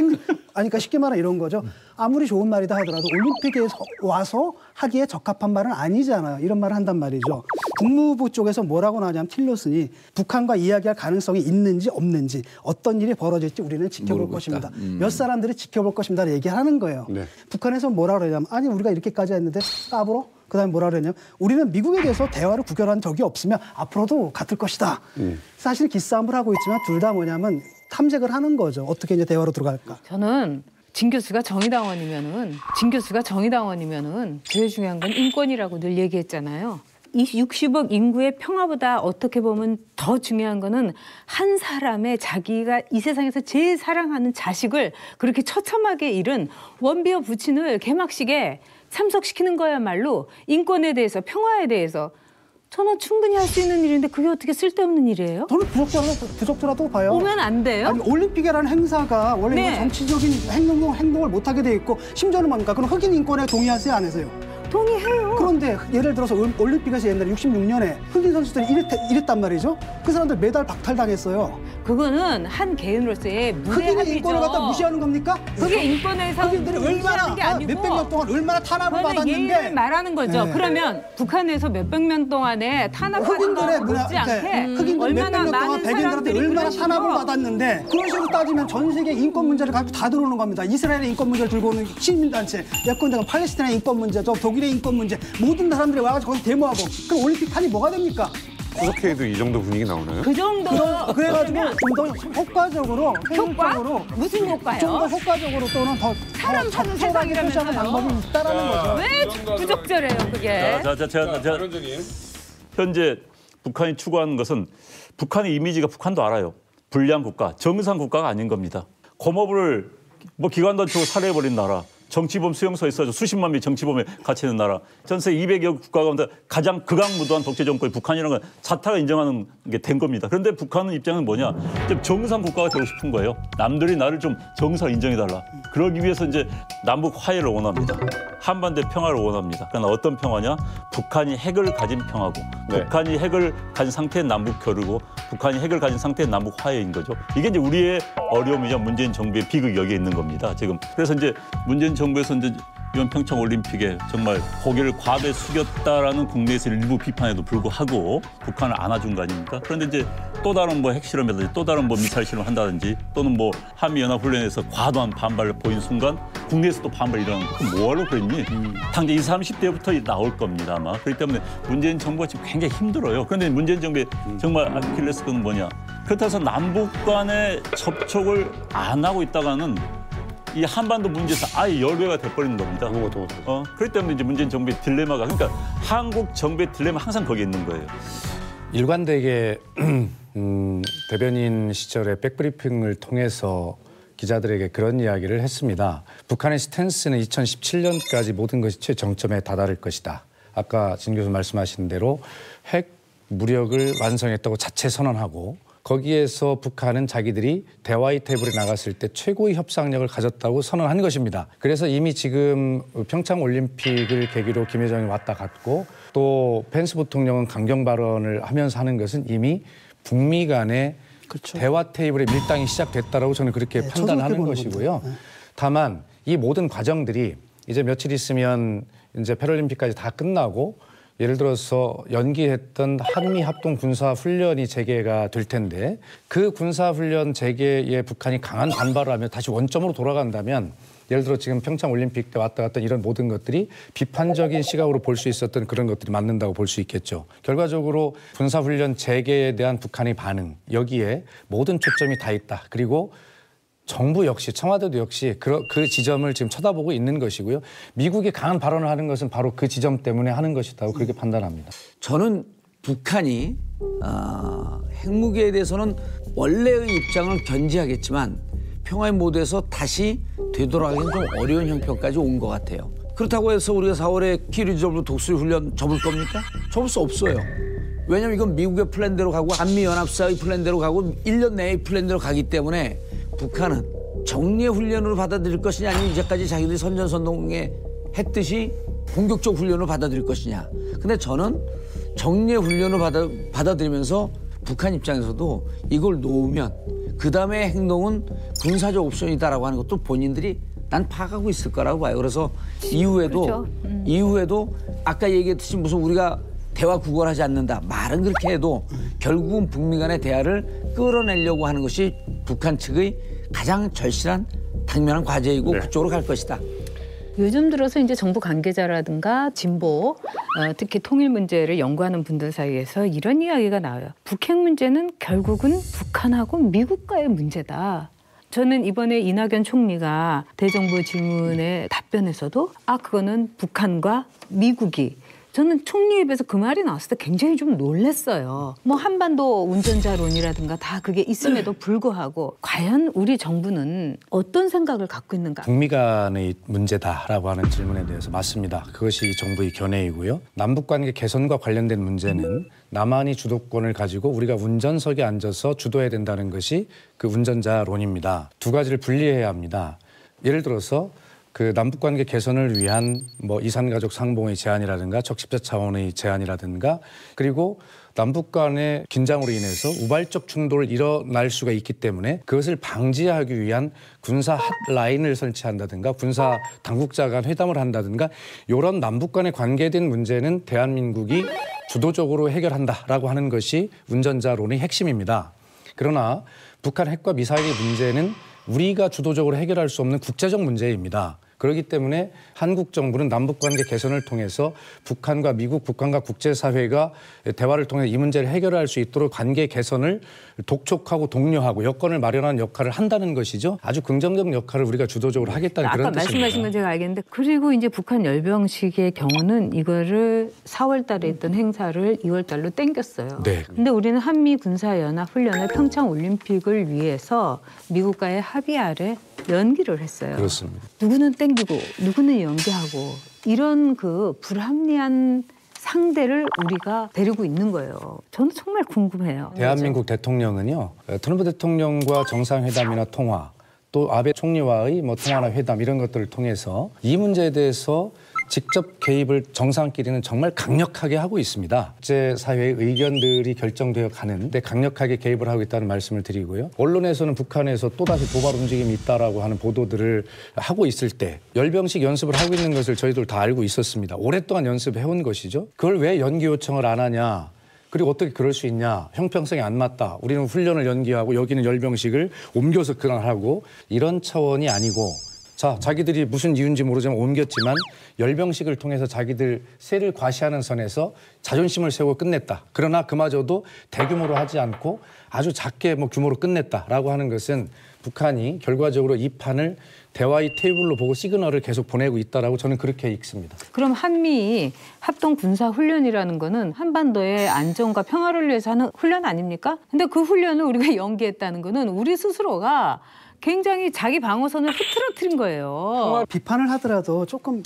F: 그러니까 쉽게 말하면 이런 거죠. 아무리 좋은 말이다 하더라도 올림픽에 와서 하기에 적합한 말은 아니잖아요. 이런 말을 한단 말이죠. 국무부 쪽에서 뭐라고 나오냐면 틸러슨이 북한과 이야기할 가능성이 있는지 없는지 어떤 일이 벌어질지 우리는 지켜볼 것입니다. 몇 사람들이 지켜볼 것입니다. 얘기를 하는 거예요.
D: 네.
F: 북한에서 뭐라 그러냐면 아니 우리가 이렇게까지 했는데 까불어? 그다음에 뭐라 그러냐면 우리는 미국에 대해서 대화를 구결한 적이 없으며 앞으로도 같을 것이다. 사실 기싸움을 하고 있지만 둘 다 뭐냐면 탐색을 하는 거죠. 어떻게 이제 대화로 들어갈까.
C: 저는 진 교수가 정의당원이면은 제일 중요한 건 인권이라고 늘 얘기했잖아요. 이 60억 인구의 평화보다 어떻게 보면 더 중요한 거는 한 사람의 자기가 이 세상에서 제일 사랑하는 자식을 그렇게 처참하게 잃은 원비어 부친을 개막식에 참석시키는 거야말로 인권에 대해서 평화에 대해서 저는 충분히 할 수 있는 일인데 그게 어떻게 쓸데없는 일이에요?
F: 저는 부적절하다고 봐요.
C: 오면 안 돼요?
F: 아니 올림픽이라는 행사가 원래
C: 네.
F: 정치적인 행동을 못하게 돼 있고 심지어는 뭡니까? 그럼 흑인 인권에 동의하세요 안 하세요?
C: 동의해요.
F: 그런데 예를 들어서 올림픽에서 옛날에 66년에 흑인 선수들이 이랬단 말이죠. 그 사람들 매달 박탈당했어요.
C: 그거는 한 개인으로서의
F: 흑인의
C: 무례함이죠.
F: 인권을 갖다 무시하는 겁니까?
C: 그게 인권에서
F: 흑인들이
C: 무시하는 게
F: 얼마나
C: 아니고
F: 몇백 년 동안 얼마나 탄압을
C: 그거는
F: 받았는데
C: 예의를 말하는 거죠.
F: 네.
C: 그러면 북한에서 몇백 년 동안에 탄압받은
F: 흑인들의
C: 거 못지않게
F: 흑인들 몇백
C: 얼마나
F: 년 동안
C: 많은
F: 백인들한테
C: 사람들이
F: 얼마나
C: 그런 식으로
F: 탄압을 받았는데 그런 식으로 따지면 전 세계 인권 문제를 갖고 다 들어오는 겁니다. 이스라엘의 인권 문제를 들고 오는 시민단체, 예컨대 팔레스타인의 인권 문제, 저 독일의 인권 문제 모든 사람들이 와가지고 거기서 데모하고 그럼 올림픽 판이 뭐가 됩니까?
D: 그렇게 해도 이 정도 분위기 나오나요?
C: 그 정도
F: 그래가지고 좀 더 효과적으로 효율적으로
C: 무슨
F: 좀 더
C: 효과요?
F: 효과적으로 또는 더
C: 사람 사는 세상이라면서요.
F: 표시하는 방법이 있다라는 거죠.
C: 왜 부적절해요 그게?
G: 제가 현재 북한이 추구하는 것은 북한의 이미지가 북한도 알아요. 불량 국가, 정상 국가가 아닌 겁니다. 고모부를 뭐 기관단체로 살해해버린 나라, 정치범 수용소에 있어서 수십만 명이 정치범에 갇히는 나라, 전세 200여 국가 가운데 가장 극악무도한 독재 정권이 북한이라는 건 자타가 인정하는 게 된 겁니다. 그런데 북한은 입장은 뭐냐? 좀 정상 국가가 되고 싶은 거예요. 남들이 나를 좀 정상 인정해달라. 그러기 위해서 이제 남북 화해를 원합니다. 한반도 평화를 원합니다. 그러나 어떤 평화냐? 북한이 핵을 가진 평화고,
D: 네.
G: 북한이 핵을 가진 상태의 남북 교류고, 북한이 핵을 가진 상태의 남북 화해인 거죠. 이게 이제 우리의 어려움이자 문재인 정부의 비극이 여기에 있는 겁니다. 지금 그래서 이제 문재인 정부에서 이제 이번 평창 올림픽에 정말 고개를 과대 숙였다라는 국내에서 일부 비판에도 불구하고 북한을 안아준 거 아닙니까? 그런데 이제 또 다른 뭐 핵실험이라든지 또 다른 뭐 미사일 실험을 한다든지 또는 뭐 한미연합훈련에서 과도한 반발을 보인 순간 국내에서 또 반발이 일어나는 거. 그럼 뭐하러 그랬니? 당장 20, 30대부터 나올 겁니다 아마. 그렇기 때문에 문재인 정부가 지금 굉장히 힘들어요. 그런데 문재인 정부의 정말 아킬레스건은 뭐냐? 그렇다고 해서 남북 간의 접촉을 안 하고 있다가는 이 한반도 문제에서 아예 열외가 돼버리는 겁니다.
D: 아무것도 못하고.
G: 그렇기 때문에 이제 문재인 정부의 딜레마가 그러니까 한국 정부의 딜레마 항상 거기에 있는 거예요.
B: 일관되게 대변인 시절에 백브리핑을 통해서 기자들에게 그런 이야기를 했습니다. 북한의 스탠스는 2017년까지 모든 것이 최정점에 다다를 것이다. 아까 진 교수 말씀하신 대로 핵 무력을 완성했다고 자체 선언하고 거기에서 북한은 자기들이 대화의 테이블에 나갔을 때 최고의 협상력을 가졌다고 선언한 것입니다. 그래서 이미 지금 평창 올림픽을 계기로 김여정이 왔다 갔고 또 펜스 부통령은 강경 발언을 하면서 하는 것은 이미 북미 간의 그렇죠. 대화 테이블의 밀당이 시작됐다라고 저는 그렇게 판단하는 것이고요. 네. 다만 이 모든 과정들이 이제 며칠 있으면 이제 패럴림픽까지 다 끝나고 예를 들어서 연기했던 한미 합동 군사 훈련이 재개가 될 텐데 그 군사 훈련 재개에 북한이 강한 반발을 하면 다시 원점으로 돌아간다면 예를 들어 지금 평창 올림픽 때 왔다 갔던 이런 모든 것들이 비판적인 시각으로 볼 수 있었던 그런 것들이 맞는다고 볼 수 있겠죠. 결과적으로 군사 훈련 재개에 대한 북한의 반응 여기에 모든 초점이 다 있다. 그리고 정부 역시 청와대도 역시 그 지점을 지금 쳐다보고 있는 것이고요. 미국이 강한 발언을 하는 것은 바로 그 지점 때문에 하는 것이라고 그렇게 판단합니다.
E: 저는 북한이 핵무기에 대해서는 원래의 입장을 견지하겠지만 평화의 모드에서 다시 되돌아가기는 좀 어려운 형편까지 온 것 같아요. 그렇다고 해서 우리가 4월에 키리저브 독수리 훈련 접을 겁니까? 접을 수 없어요. 왜냐하면 이건 미국의 플랜대로 가고 한미연합사의 플랜대로 가고 1년 내의 플랜대로 가기 때문에 북한은 정례 훈련으로 받아들일 것이냐 아니면 이제까지 자기들이 선전선동에 했듯이 본격적 훈련으로 받아들일 것이냐. 근데 저는 정례 훈련을 받아들이면서 북한 입장에서도 이걸 놓으면 그다음에 행동은 군사적 옵션이다라고 하는 것도 본인들이 난 파악하고 있을 거라고 봐요. 그래서 이후에도 이후에도 아까 얘기했듯이 무슨 우리가 대화 구걸하지 않는다. 말은 그렇게 해도 결국은 북미 간의 대화를 끌어내려고 하는 것이 북한 측의 가장 절실한 당면한 과제이고 그쪽으로 갈 것이다.
C: 요즘 들어서 이제 정부 관계자라든가 진보, 특히 통일 문제를 연구하는 분들 사이에서 이런 이야기가 나와요. 북핵 문제는 결국은 북한하고 미국과의 문제다. 저는 이번에 이낙연 총리가 대정부 질문에 답변에서도 그거는 북한과 미국이 저는 총리 입에서 그 말이 나왔을 때 굉장히 좀 놀랐어요. 뭐 한반도 운전자론이라든가 다 그게 있음에도 불구하고 과연 우리 정부는 어떤 생각을 갖고 있는가?
B: 북미 간의 문제다라고 하는 질문에 대해서 맞습니다. 그것이 정부의 견해이고요. 남북관계 개선과 관련된 문제는 남한이 주도권을 가지고 우리가 운전석에 앉아서 주도해야 된다는 것이 그 운전자론입니다. 두 가지를 분리해야 합니다. 예를 들어서 그 남북관계 개선을 위한 뭐 이산가족 상봉의 제안이라든가 적십자 차원의 제안이라든가 그리고 남북 간의 긴장으로 인해서 우발적 충돌을 일어날 수가 있기 때문에 그것을 방지하기 위한 군사 핫라인을 설치한다든가 군사 당국자 간 회담을 한다든가 이런 남북 간에 관계된 문제는 대한민국이 주도적으로 해결한다라고 하는 것이 운전자론의 핵심입니다. 그러나 북한 핵과 미사일의 문제는 우리가 주도적으로 해결할 수 없는 국제적 문제입니다. 그렇기 때문에 한국 정부는 남북관계 개선을 통해서 북한과 미국, 북한과 국제사회가 대화를 통해 이 문제를 해결할 수 있도록 관계 개선을 독촉하고 독려하고 여건을 마련하는 역할을 한다는 것이죠. 아주 긍정적 역할을 우리가 주도적으로 하겠다는 그런 뜻입니다.
C: 아까 말씀하신 건 제가 알겠는데 그리고 이제 북한 열병식의 경우는 이거를 4월 달에 있던 행사를 2월 달로 땡겼어요.
B: 네.
C: 근데 우리는 한미 군사연합 훈련을 평창 올림픽을 위해서 미국과의 합의 아래 연기를 했어요.
B: 그렇습니다.
C: 누구는 땡기고 누구는 연기하고 이런 그 불합리한 상대를 우리가 데리고 있는 거예요. 저는 정말 궁금해요.
B: 대한민국 대통령은요. 트럼프 대통령과 정상회담이나 통화 또 아베 총리와의 뭐 통화나 회담 이런 것들을 통해서 이 문제에 대해서 직접 개입을 정상끼리는 정말 강력하게 하고 있습니다. 국제사회의 의견들이 결정되어 가는데 강력하게 개입을 하고 있다는 말씀을 드리고요. 언론에서는 북한에서 또다시 도발 움직임이 있다라고 하는 보도들을 하고 있을 때 열병식 연습을 하고 있는 것을 저희들 다 알고 있었습니다. 오랫동안 연습해온 것이죠. 그걸 왜 연기 요청을 안 하냐. 그리고 어떻게 그럴 수 있냐. 형평성이 안 맞다. 우리는 훈련을 연기하고 여기는 열병식을 옮겨서 그날 하고 이런 차원이 아니고 자, 자기들이 무슨 이유인지 모르지만 옮겼지만 열병식을 통해서 자기들 세를 과시하는 선에서 자존심을 세우고 끝냈다. 그러나 그마저도 대규모로 하지 않고 아주 작게 뭐 규모로 끝냈다라고 하는 것은 북한이 결과적으로 이 판을 대화의 테이블로 보고 시그널을 계속 보내고 있다라고 저는 그렇게 읽습니다.
C: 그럼 한미 합동 군사 훈련이라는 거는 한반도의 안정과 평화를 위해서 하는 훈련 아닙니까? 근데 그 훈련을 우리가 연기했다는 거는 우리 스스로가 굉장히 자기 방어선을 흐트러뜨린 거예요.
F: 비판을 하더라도 조금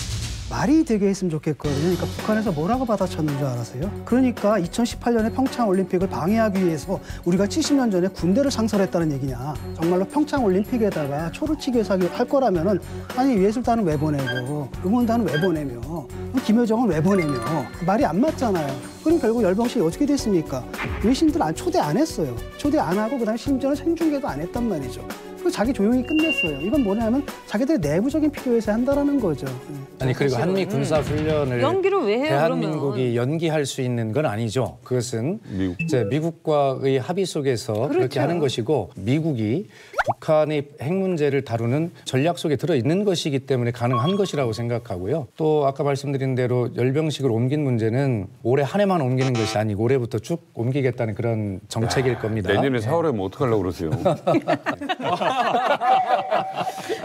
F: 말이 되게 했으면 좋겠거든요. 그러니까 북한에서 뭐라고 받아쳤는 줄 알았어요? 그러니까 2018년에 평창올림픽을 방해하기 위해서 우리가 70년 전에 군대를 상설했다는 얘기냐. 정말로 평창올림픽에다가 초를 치기 위해서 할 거라면은 아니 예술단은 왜 보내고 응원단은 왜 보내며 김여정은 왜 보내며 말이 안 맞잖아요. 그럼 결국 열병식이 어떻게 됐습니까? 외신들 초대 안 했어요. 초대 안 하고 그다음에 심지어는 생중계도 안 했단 말이죠. 자기 조용히 끝냈어요. 이건 뭐냐면 자기들의 내부적인 필요에서 한다라는 거죠.
B: 아니 그리고 한미 군사 훈련을
C: 연기를 왜 해요,
B: 대한민국이
C: 그러면?
B: 연기할 수 있는 건 아니죠. 그것은 이제 미국과의 합의 속에서 그렇게
C: 그렇죠.
B: 하는 것이고 미국이 북한의 핵 문제를 다루는 전략 속에 들어 있는 것이기 때문에 가능한 것이라고 생각하고요. 또 아까 말씀드린 대로 열병식을 옮긴 문제는 올해 한 해만 옮기는 것이 아니고 올해부터 쭉 옮기겠다는 그런 정책일 겁니다.
D: 내년에 4월에 뭐 어떡하려고 그러세요?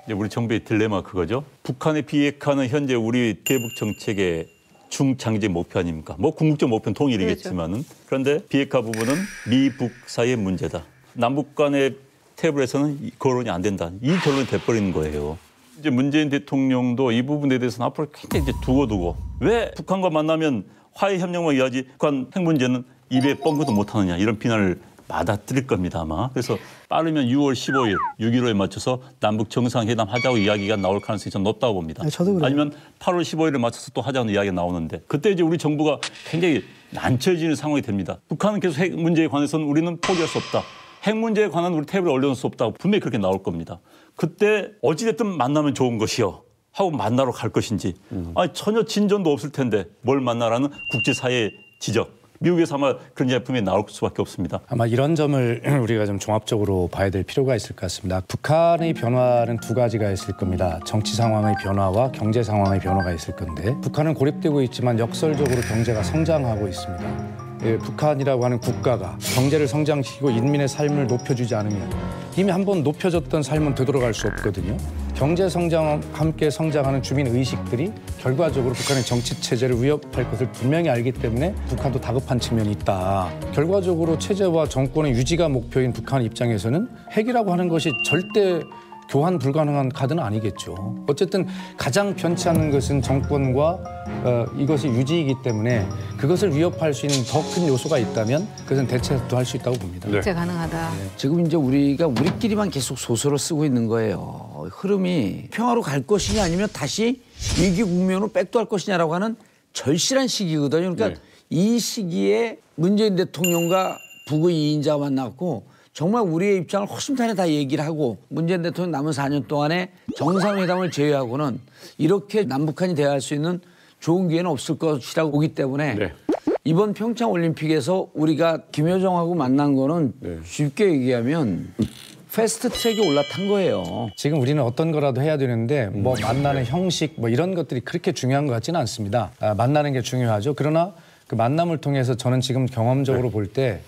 G: 이제 우리 정부의 딜레마 그거죠. 북한의 비핵화는 현재 우리 대북 정책의 중장기적 목표 아닙니까? 뭐 궁극적 목표는 통일이겠지만은 그런데 비핵화 부분은 미북 사이의 문제다. 남북 간의 테이블에서는 거론이 안 된다. 이 결론이 돼버리는 거예요. 이제 문재인 대통령도 이 부분에 대해서는 앞으로 굉장히 이제 두고 왜 북한과 만나면 화해 협력만 이어야지 북한 핵 문제는 입에 뻥긋도 못하느냐 이런 비난을 받아들일 겁니다 아마. 그래서 빠르면 6월 15일, 6.15에 맞춰서 남북 정상회담 하자고 이야기가 나올 가능성이 좀 높다고 봅니다.
F: 네, 저도 그래요.
G: 아니면 8월 15일에 맞춰서 또 하자는 이야기가 나오는데 그때 이제 우리 정부가 굉장히 난처해지는 상황이 됩니다. 북한은 계속 핵 문제에 관해서는 우리는 포기할 수 없다. 핵 문제에 관한 우리 테이블에 올려놓을 수 없다고 분명히 그렇게 나올 겁니다. 그때 어찌됐든 만나면 좋은 것이요 하고 만나러 갈 것인지 아니, 전혀 진전도 없을 텐데 뭘 만나라는 국제사회의 지적. 미국에서 아마 그런 제품이 나올 수밖에 없습니다.
B: 아마 이런 점을 우리가 좀 종합적으로 봐야 될 필요가 있을 것 같습니다. 북한의 변화는 두 가지가 있을 겁니다. 정치 상황의 변화와 경제 상황의 변화가 있을 건데 북한은 고립되고 있지만 역설적으로 경제가 성장하고 있습니다. 예, 북한이라고 하는 국가가 경제를 성장시키고 인민의 삶을 높여주지 않으면 이미 한번 높여졌던 삶은 되돌아갈 수 없거든요. 경제 성장과 함께 성장하는 주민 의식들이 결과적으로 북한의 정치 체제를 위협할 것을 분명히 알기 때문에 북한도 다급한 측면이 있다. 결과적으로 체제와 정권의 유지가 목표인 북한 입장에서는 핵이라고 하는 것이 절대 교환 불가능한 카드는 아니겠죠. 어쨌든 가장 편치 않는 것은 정권과 이것이 유지이기 때문에 그것을 위협할 수 있는 더 큰 요소가 있다면 그것은 대체도 할 수 있다고 봅니다.
C: 대체 가능하다.
E: 지금 이제 우리가 우리끼리만 계속 소설을 쓰고 있는 거예요. 흐름이 평화로 갈 것이냐 아니면 다시 위기 국면으로 백도할 것이냐라고 하는 절실한 시기거든요. 그러니까 이 시기에 문재인 대통령과 북의 2인자가 만났고 정말 우리의 입장을 허심탄회 다 얘기를 하고 문재인 대통령 남은 4년 동안에 정상회담을 제외하고는 이렇게 남북한이 대화할 수 있는 좋은 기회는 없을 것이라고 보기 때문에 이번 평창올림픽에서 우리가 김여정하고 만난 거는 쉽게 얘기하면 패스트 트랙에 올라탄 거예요.
B: 지금 우리는 어떤 거라도 해야 되는데 뭐 만나는 형식 뭐 이런 것들이 그렇게 중요한 것 같지는 않습니다. 만나는 게 중요하죠. 그러나 그 만남을 통해서 저는 지금 경험적으로 볼 때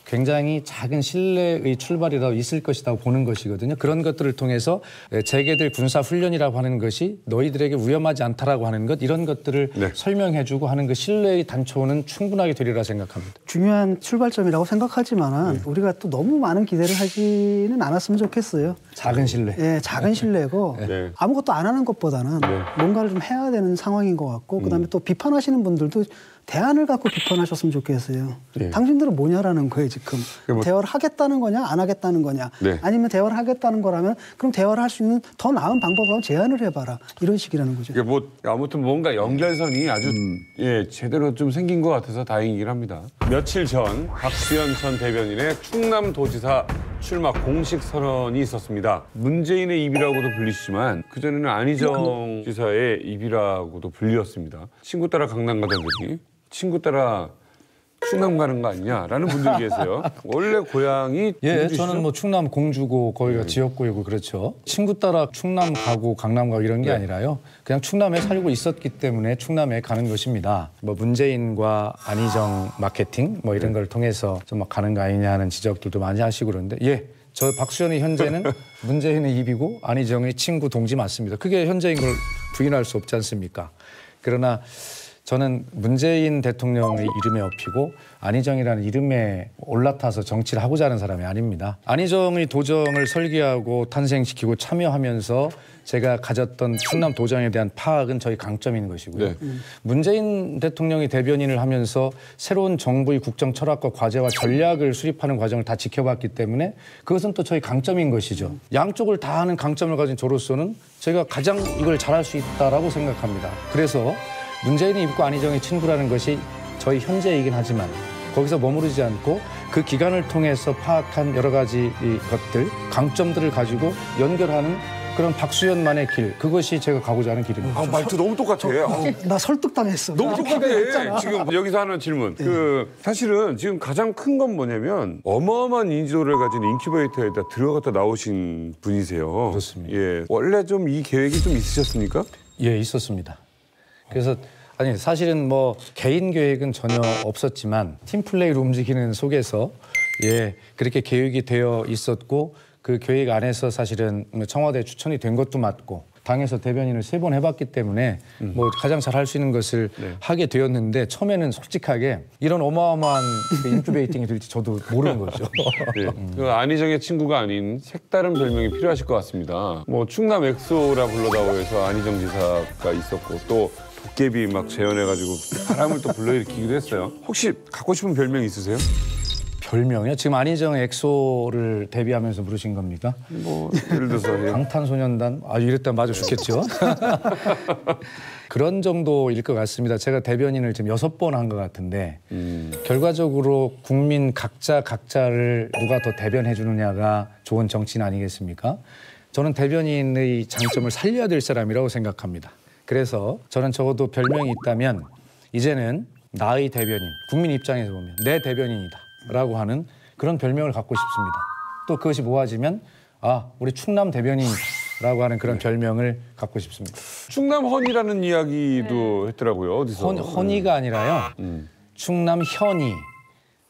B: 굉장히 작은 신뢰의 출발이라도 있을 것이라고 보는 것이거든요. 그런 것들을 통해서 재개될 군사훈련이라고 하는 것이 너희들에게 위험하지 않다라고 하는 것 이런 것들을 설명해주고 하는 그 신뢰의 단초는 충분하게 되리라 생각합니다.
F: 중요한 출발점이라고 생각하지만 우리가 또 너무 많은 기대를 하지는 않았으면 좋겠어요.
B: 작은 신뢰.
F: 예, 작은 신뢰고 아무것도 안 하는 것보다는 뭔가를 좀 해야 되는 상황인 것 같고 그다음에 또 비판하시는 분들도 대안을 갖고 비판하셨으면 좋겠어요. 당신들은 뭐냐라는 거예요 지금. 대화를 하겠다는 거냐 안 하겠다는 거냐. 아니면 대화를 하겠다는 거라면 그럼 대화를 할 수 있는 더 나은 방법을 한번 제안을 해봐라. 이런 식이라는 거죠.
D: 이게 뭐 아무튼 뭔가 연결선이 아주 제대로 좀 생긴 것 같아서 다행이긴 합니다. 며칠 전 박수현 전 대변인의 충남도지사 출마 공식 선언이 있었습니다. 문재인의 입이라고도 불리시지만 그전에는 안희정 지사의 입이라고도 불렸습니다. 친구 따라 강남 가자들이 친구 따라 충남 가는 거 아니냐라는 분들이 계세요. 원래 고향이
B: 저는 뭐 충남 공주고 거기가 지역구이고 그렇죠. 친구 따라 충남 가고 강남 가고 이런 게 아니라요. 그냥 충남에 살고 있었기 때문에 충남에 가는 것입니다. 뭐 문재인과 안희정 마케팅 뭐 이런 걸 통해서 좀 막 가는 거 아니냐 하는 지적들도 많이 하시고 그러는데 저 박수현의 현재는 문재인의 입이고 안희정의 친구 동지 맞습니다. 그게 현재인 걸 부인할 수 없지 않습니까? 그러나 저는 문재인 대통령의 이름에 업히고 안희정이라는 이름에 올라타서 정치를 하고자 하는 사람이 아닙니다. 안희정의 도정을 설계하고 탄생시키고 참여하면서 제가 가졌던 충남 도정에 대한 파악은 저희 강점인 것이고요.
D: 네.
B: 문재인 대통령이 대변인을 하면서 새로운 정부의 국정 철학과 과제와 전략을 수립하는 과정을 다 지켜봤기 때문에 그것은 또 저희 강점인 것이죠. 양쪽을 다 하는 강점을 가진 저로서는 제가 가장 이걸 잘할 수 있다라고 생각합니다. 그래서 문재인이 있고 안희정이 친구라는 것이 저희 현재이긴 하지만 거기서 머무르지 않고 그 기간을 통해서 파악한 여러 가지 이 것들, 강점들을 가지고 연결하는 그런 박수현만의 길, 그것이 제가 가고자 하는 길입니다.
D: 말투 너무 똑같아.
F: 나 설득당했어.
D: 너무 똑같아. 지금 여기서 하는 질문. 사실은 지금 가장 큰 건 뭐냐면 어마어마한 인지도를 가진 인큐베이터에다 들어갔다 나오신 분이세요.
B: 그렇습니다.
D: 예. 원래 좀 이 계획이 좀 있으셨습니까?
B: 예, 있었습니다. 그래서 아니 사실은 뭐 개인 계획은 전혀 없었지만 팀 플레이로 움직이는 속에서 예 그렇게 계획이 되어 있었고 그 계획 안에서 사실은 청와대 추천이 된 것도 맞고 당에서 대변인을 3번 해봤기 때문에 뭐 가장 잘 할 수 있는 것을 하게 되었는데 처음에는 솔직하게 이런 어마어마한 그 인큐베이팅이 될지 저도 모르는 거죠.
D: 네. 그 안희정의 친구가 아닌 색다른 별명이 필요하실 것 같습니다. 뭐 충남 엑소라 불러다오 해서 안희정 지사가 있었고 또 도깨비 막 재현해가지고 바람을 또 불러일으키기도 했어요. 혹시 갖고 싶은 별명 있으세요?
B: 별명이요? 지금 안희정 엑소를 데뷔하면서 부르신 겁니까?
D: 뭐 예를 들어서 예.
B: 방탄소년단? 아 이랬다면 맞아 죽겠죠. 그런 정도일 것 같습니다. 제가 대변인을 지금 6번 한 것 같은데 결과적으로 국민 각자를 누가 더 대변해 주느냐가 좋은 정치인 아니겠습니까? 저는 대변인의 장점을 살려야 될 사람이라고 생각합니다. 그래서 저는 적어도 별명이 있다면 이제는 나의 대변인, 국민 입장에서 보면 내 대변인이다 라고 하는 그런 별명을 갖고 싶습니다. 또 그것이 모아지면 우리 충남 대변인이라고 하는 그런 별명을 갖고 싶습니다.
D: 충남 허니라는 이야기도 했더라고요. 어디서?
B: 허니가 아니라요. 충남 현이.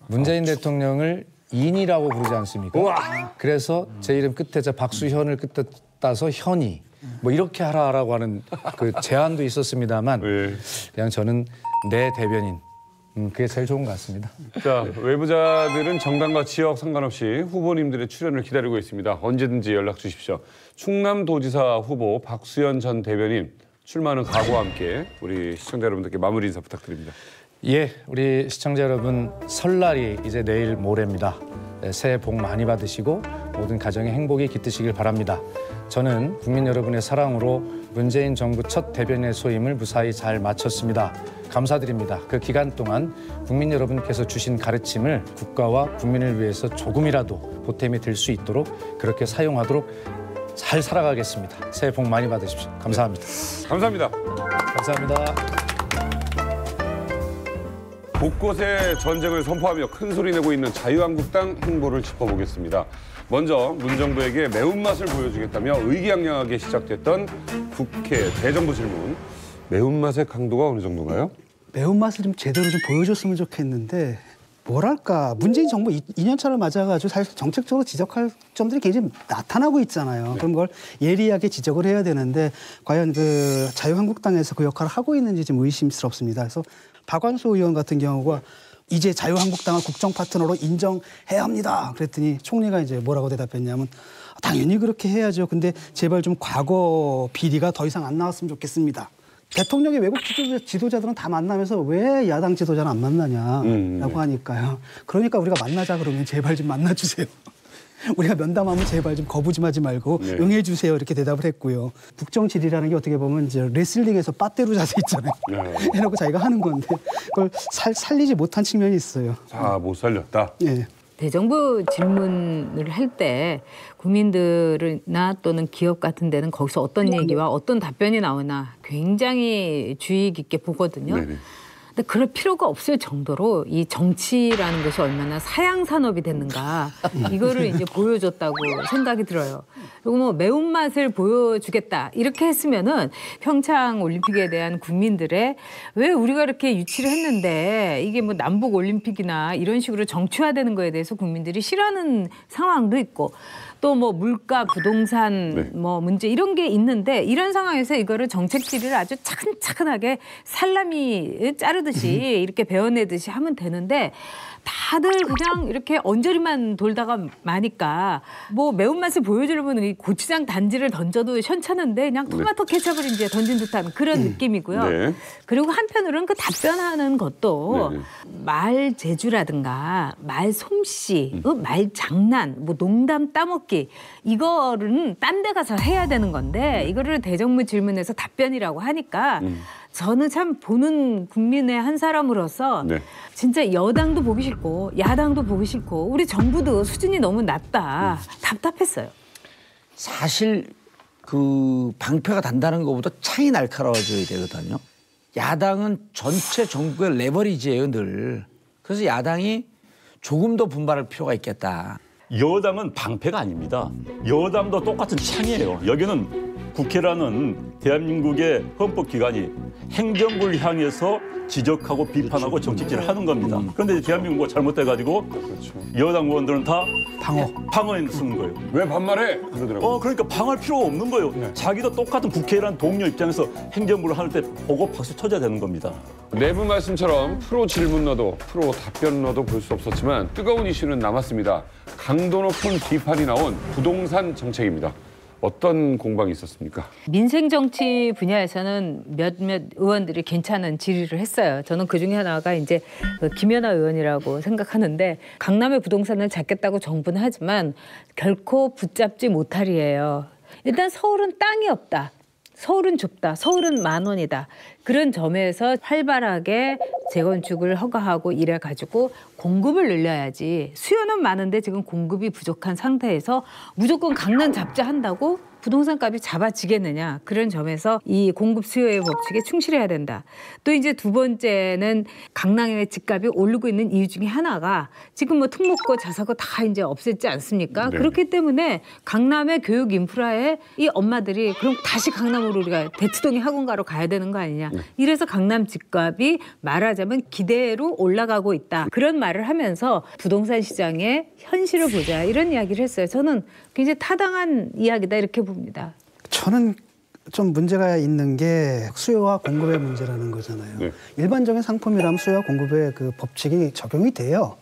B: 문재인 대통령을 인이라고 부르지 않습니까?
D: 우와.
B: 그래서 제 이름 끝에 박수현을 끝에 따서 현이. 뭐 이렇게 하라라고 하는 그 제안도 있었습니다만
D: 네.
B: 그냥 저는 내 대변인. 그게 제일 좋은 것 같습니다.
D: 자, 외부자들은 정당과 지역 상관없이 후보님들의 출연을 기다리고 있습니다. 언제든지 연락 주십시오. 충남도지사 후보 박수현 전 대변인 출마하는 각오와 함께 우리 시청자 여러분들께 마무리 인사 부탁드립니다.
B: 예, 우리 시청자 여러분 설날이 이제 내일 모레입니다. 네, 새해 복 많이 받으시고 모든 가정의 행복이 깃드시길 바랍니다. 저는 국민 여러분의 사랑으로 문재인 정부 첫 대변인의 소임을 무사히 잘 마쳤습니다. 감사드립니다. 그 기간 동안 국민 여러분께서 주신 가르침을 국가와 국민을 위해서 조금이라도 보탬이 될 수 있도록 그렇게 사용하도록 잘 살아가겠습니다. 새해 복 많이 받으십시오. 감사합니다.
D: 감사합니다.
B: 감사합니다.
D: 곳곳에 전쟁을 선포하며 큰 소리 내고 있는 자유한국당 행보를 짚어보겠습니다. 먼저 문정부에게 매운맛을 보여주겠다며 의기양양하게 시작됐던 국회 대정부 질문. 매운맛의 강도가 어느 정도인가요?
F: 매운맛을 좀 제대로 좀 보여줬으면 좋겠는데 뭐랄까 문재인 정부 2년차를 맞아가지고 사실 정책적으로 지적할 점들이 굉장히 나타나고 있잖아요. 그런 걸 예리하게 지적을 해야 되는데 과연 그 자유한국당에서 그 역할을 하고 있는지 좀 의심스럽습니다. 그래서 박완수 의원 같은 경우가 이제 자유한국당을 국정 파트너로 인정해야 합니다. 그랬더니 총리가 이제 뭐라고 대답했냐면 당연히 그렇게 해야죠. 근데 제발 좀 과거 비리가 더 이상 안 나왔으면 좋겠습니다. 대통령의 외국 지도자들은 다 만나면서 왜 야당 지도자는 안 만나냐라고 하니까요. 그러니까 우리가 만나자 그러면 제발 좀 만나주세요. 우리가 면담하면 제발 좀 거부심하지 말고
D: 네.
F: 응해주세요 이렇게 대답을 했고요. 국정질이라는 게 어떻게 보면 이제 레슬링에서 빠떼로 자세 있잖아요.
D: 네.
F: 해놓고 자기가 하는 건데 그걸 살리지 못한 측면이 있어요.
D: 자, 못 살렸다.
F: 예.
C: 대정부 질문을 할 때 국민들이나 또는 기업 같은 데는 거기서 어떤 얘기와 어떤 답변이 나오나 굉장히 주의 깊게 보거든요.
D: 네네.
C: 근데 그럴 필요가 없을 정도로 이 정치라는 것이 얼마나 사양 산업이 됐는가 이거를 이제 보여줬다고 생각이 들어요. 그리고 뭐 매운맛을 보여주겠다 이렇게 했으면은 평창 올림픽에 대한 국민들의 왜 우리가 이렇게 유치를 했는데 이게 뭐 남북 올림픽이나 이런 식으로 정치화되는 거에 대해서 국민들이 싫어하는 상황도 있고 또 또 뭐 물가, 부동산 뭐 문제 이런 게 있는데 이런 상황에서 이거를 정책 질의를 아주 차근차근하게 살라미 자르듯이 이렇게 베어내듯이 하면 되는데 다들 그냥 이렇게 언저리만 돌다가 마니까 뭐 매운맛을 보여주려면 이 고추장 단지를 던져도 현찮은데 그냥 토마토 케첩을 이제 던진 듯한 그런 느낌이고요.
D: 네.
C: 그리고 한편으로는 그 답변하는 것도 말 재주라든가 말 솜씨, 말 장난, 뭐 농담 따먹기 이거는 딴 데 가서 해야 되는 건데 이거를 대정부 질문에서 답변이라고 하니까 저는 참 보는 국민의 한 사람으로서 진짜 여당도 보기 싫고 야당도 보기 싫고 우리 정부도 수준이 너무 낮다. 답답했어요.
E: 사실 그 방패가 단단한 것보다 창이 날카로워져야 되거든요. 야당은 전체 정부의 레버리지예요, 늘. 그래서 야당이 조금 더 분발할 필요가 있겠다.
G: 여당은 방패가 아닙니다. 여당도 똑같은 창이에요. 여기는 국회라는 대한민국의 헌법기관이 행정부를 향해서 지적하고 비판하고 정책질을 하는 겁니다. 그런데 대한민국이 잘못돼가지고 여당 의원들은 다 방어에 쓰는 거예요.
D: 왜 반말해? 그러더라고요.
G: 그러니까 방어할 필요가 없는 거예요. 자기도 똑같은 국회라는 동료 입장에서 행정부를 할 때 보고 박수 쳐줘야 되는 겁니다.
D: 내부 말씀처럼 프로 질문러도 프로 답변러도 볼 수 없었지만 뜨거운 이슈는 남았습니다. 강도 높은 비판이 나온 부동산 정책입니다. 어떤 공방이 있었습니까?
C: 민생 정치 분야에서는 몇몇 의원들이 괜찮은 질의를 했어요. 저는 그중에 하나가 이제 김연아 의원이라고 생각하는데 강남의 부동산을 잡겠다고 정부는 하지만 결코 붙잡지 못하리예요. 일단 서울은 땅이 없다. 서울은 좁다. 서울은 10,000원이다. 그런 점에서 활발하게 재건축을 허가하고 이래가지고 공급을 늘려야지. 수요는 많은데 지금 공급이 부족한 상태에서 무조건 강남 잡자 한다고 부동산 값이 잡아지겠느냐. 그런 점에서 이 공급 수요의 법칙에 충실해야 된다. 또 이제 두 번째는 강남의 집값이 오르고 있는 이유 중에 하나가 지금 뭐 특목고, 자사고 다 이제 없앴지 않습니까? 그렇기 때문에 강남의 교육 인프라에 이 엄마들이 그럼 다시 강남으로 우리가 대치동의 학원가로 가야 되는 거 아니냐. 이래서 강남 집값이 말하자면 기대로 올라가고 있다. 그런 말을 하면서 부동산 시장의 현실을 보자. 이런 이야기를 했어요. 저는 굉장히 타당한 이야기다 이렇게 봅니다.
F: 저는 좀 문제가 있는 게 수요와 공급의 문제라는 거잖아요. 일반적인 상품이라면 수요와 공급의 그 법칙이 적용이 돼요.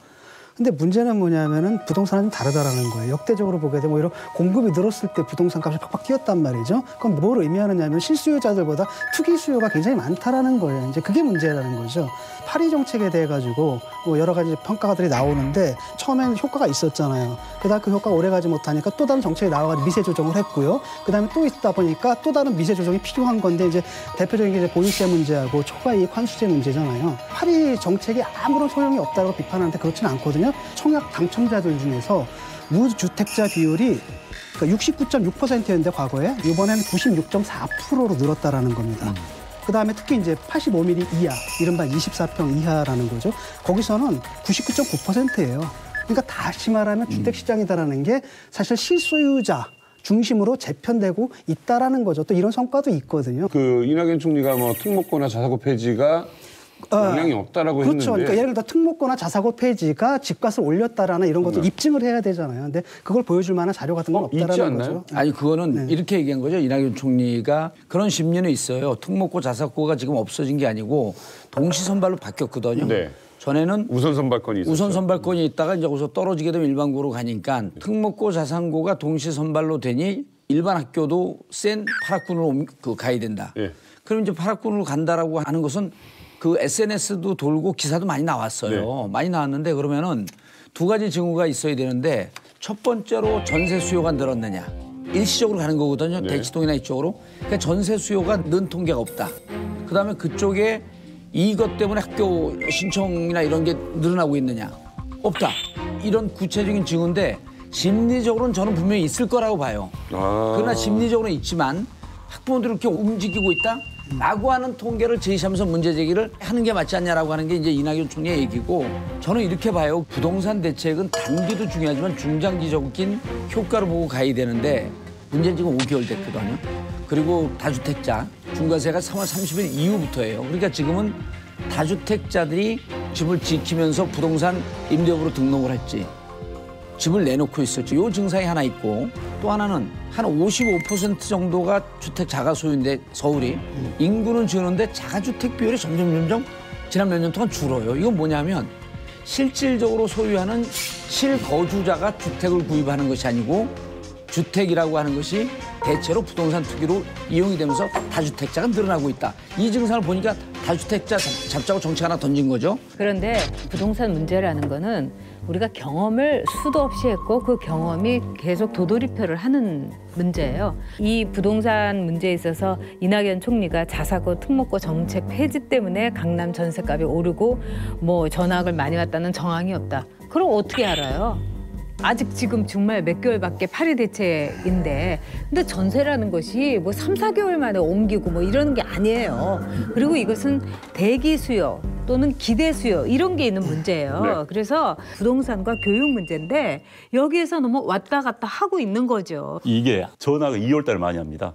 F: 근데 문제는 뭐냐면은 부동산은 좀 다르다라는 거예요. 역대적으로 보게 되면 오히려 공급이 늘었을 때 부동산 값이 팍팍 뛰었단 말이죠. 그럼 뭘 의미하느냐면 실수요자들보다 투기 수요가 굉장히 많다라는 거예요. 이제 그게 문제라는 거죠. 파리 정책에 대해 가지고 뭐 여러 가지 평가들이 나오는데 처음에는 효과가 있었잖아요. 그다음 그 효과가 오래가지 못하니까 또 다른 정책이 나와가지고 미세 조정을 했고요. 그다음에 또 있다 보니까 또 다른 미세 조정이 필요한 건데 이제 대표적인 게 이제 보유세 문제하고 초과이익 환수제 문제잖아요. 파리 정책이 아무런 소용이 없다고 비판하는데 그렇지는 않거든요. 청약 당첨자들 중에서 무주택자 비율이 69.6%였는데 과거에 이번에는 96.4%로 늘었다라는 겁니다. 그다음에 특히 이제 85mm 이하, 이른바 24평 이하라는 거죠. 거기서는 99.9%예요. 그러니까 다시 말하면 주택시장이다라는 게 사실 실소유자 중심으로 재편되고 있다라는 거죠. 또 이런 성과도 있거든요.
D: 그 이낙연 총리가 뭐 특목고나 자사고 폐지가 영향이 없다라고
F: 그렇죠.
D: 했는데.
F: 그러니까 예를 들어 특목고나 자사고 폐지가 집값을 올렸다라는 이런 것도 입증을 해야 되잖아요. 근데 그걸 보여줄 만한 자료 같은 건
D: 있지
F: 없다라는
D: 않나요?
F: 거죠.
E: 아니 그거는 이렇게 얘기한 거죠. 이낙연 총리가 그런 심리는 있어요. 특목고 자사고가 지금 없어진 게 아니고 동시선발로 바뀌었거든요.
D: 네.
E: 전에는
D: 우선 선발권이 있었죠.
E: 우선 선발권이 있다가 이제 거기서 떨어지게 되면 일반고로 가니까 특목고 자산고가 동시 선발로 되니 일반 학교도 센 파락군으로 가야 된다. 그럼 이제 파락군으로 간다라고 하는 것은 그 SNS도 돌고 기사도 많이 나왔어요. 많이 나왔는데 그러면은 두 가지 징후가 있어야 되는데 첫 번째로 전세 수요가 늘었느냐. 일시적으로 가는 거거든요. 대치동이나 이쪽으로. 그러니까 전세 수요가 는 통계가 없다. 그다음에 그쪽에 이것 때문에 학교 신청이나 이런 게 늘어나고 있느냐. 없다. 이런 구체적인 징후인데 심리적으로는 저는 분명히 있을 거라고 봐요. 그러나 심리적으로는 있지만 학부모들이 이렇게 움직이고 있다? 라고 하는 통계를 제시하면서 문제 제기를 하는 게 맞지 않냐라고 하는 게 이제 이낙연 총리의 얘기고 저는 이렇게 봐요. 부동산 대책은 단기도 중요하지만 중장기적인 효과를 보고 가야 되는데 문제는 지금 5개월 됐거든요. 그리고 다주택자 중과세가 3월 30일 이후부터예요. 그러니까 지금은 다주택자들이 집을 지키면서 부동산 임대업으로 등록을 했지. 집을 내놓고 있었죠. 요 증상이 하나 있고 또 하나는 한 55% 정도가 주택 자가 소유인데 서울이 인구는 줄는데 자가주택 비율이 점점 지난 몇 년 동안 줄어요. 이건 뭐냐면 실질적으로 소유하는 실거주자가 주택을 구입하는 것이 아니고 주택이라고 하는 것이 대체로 부동산 투기로 이용이 되면서 다주택자가 늘어나고 있다. 이 증상을 보니까 다주택자 잡자고 정책 하나 던진 거죠.
C: 그런데 부동산 문제라는 거는 우리가 경험을 수도 없이 했고 그 경험이 계속 도돌이표를 하는 문제예요. 이 부동산 문제에 있어서 이낙연 총리가 자사고 특목고 정책 폐지 때문에 강남 전셋값이 오르고 뭐 전학을 많이 왔다는 정황이 없다. 그럼 어떻게 알아요? 아직 지금 정말 몇 개월밖에 파리 대책인데 근데 전세라는 것이 뭐 3, 4개월 만에 옮기고 뭐 이러는 게 아니에요. 그리고 이것은 대기 수요 또는 기대 수요 이런 게 있는 문제예요.
D: 네.
C: 그래서 부동산과 교육 문제인데 여기에서 너무 왔다 갔다 하고 있는 거죠.
G: 이게 전학을 2월 달에 많이 합니다.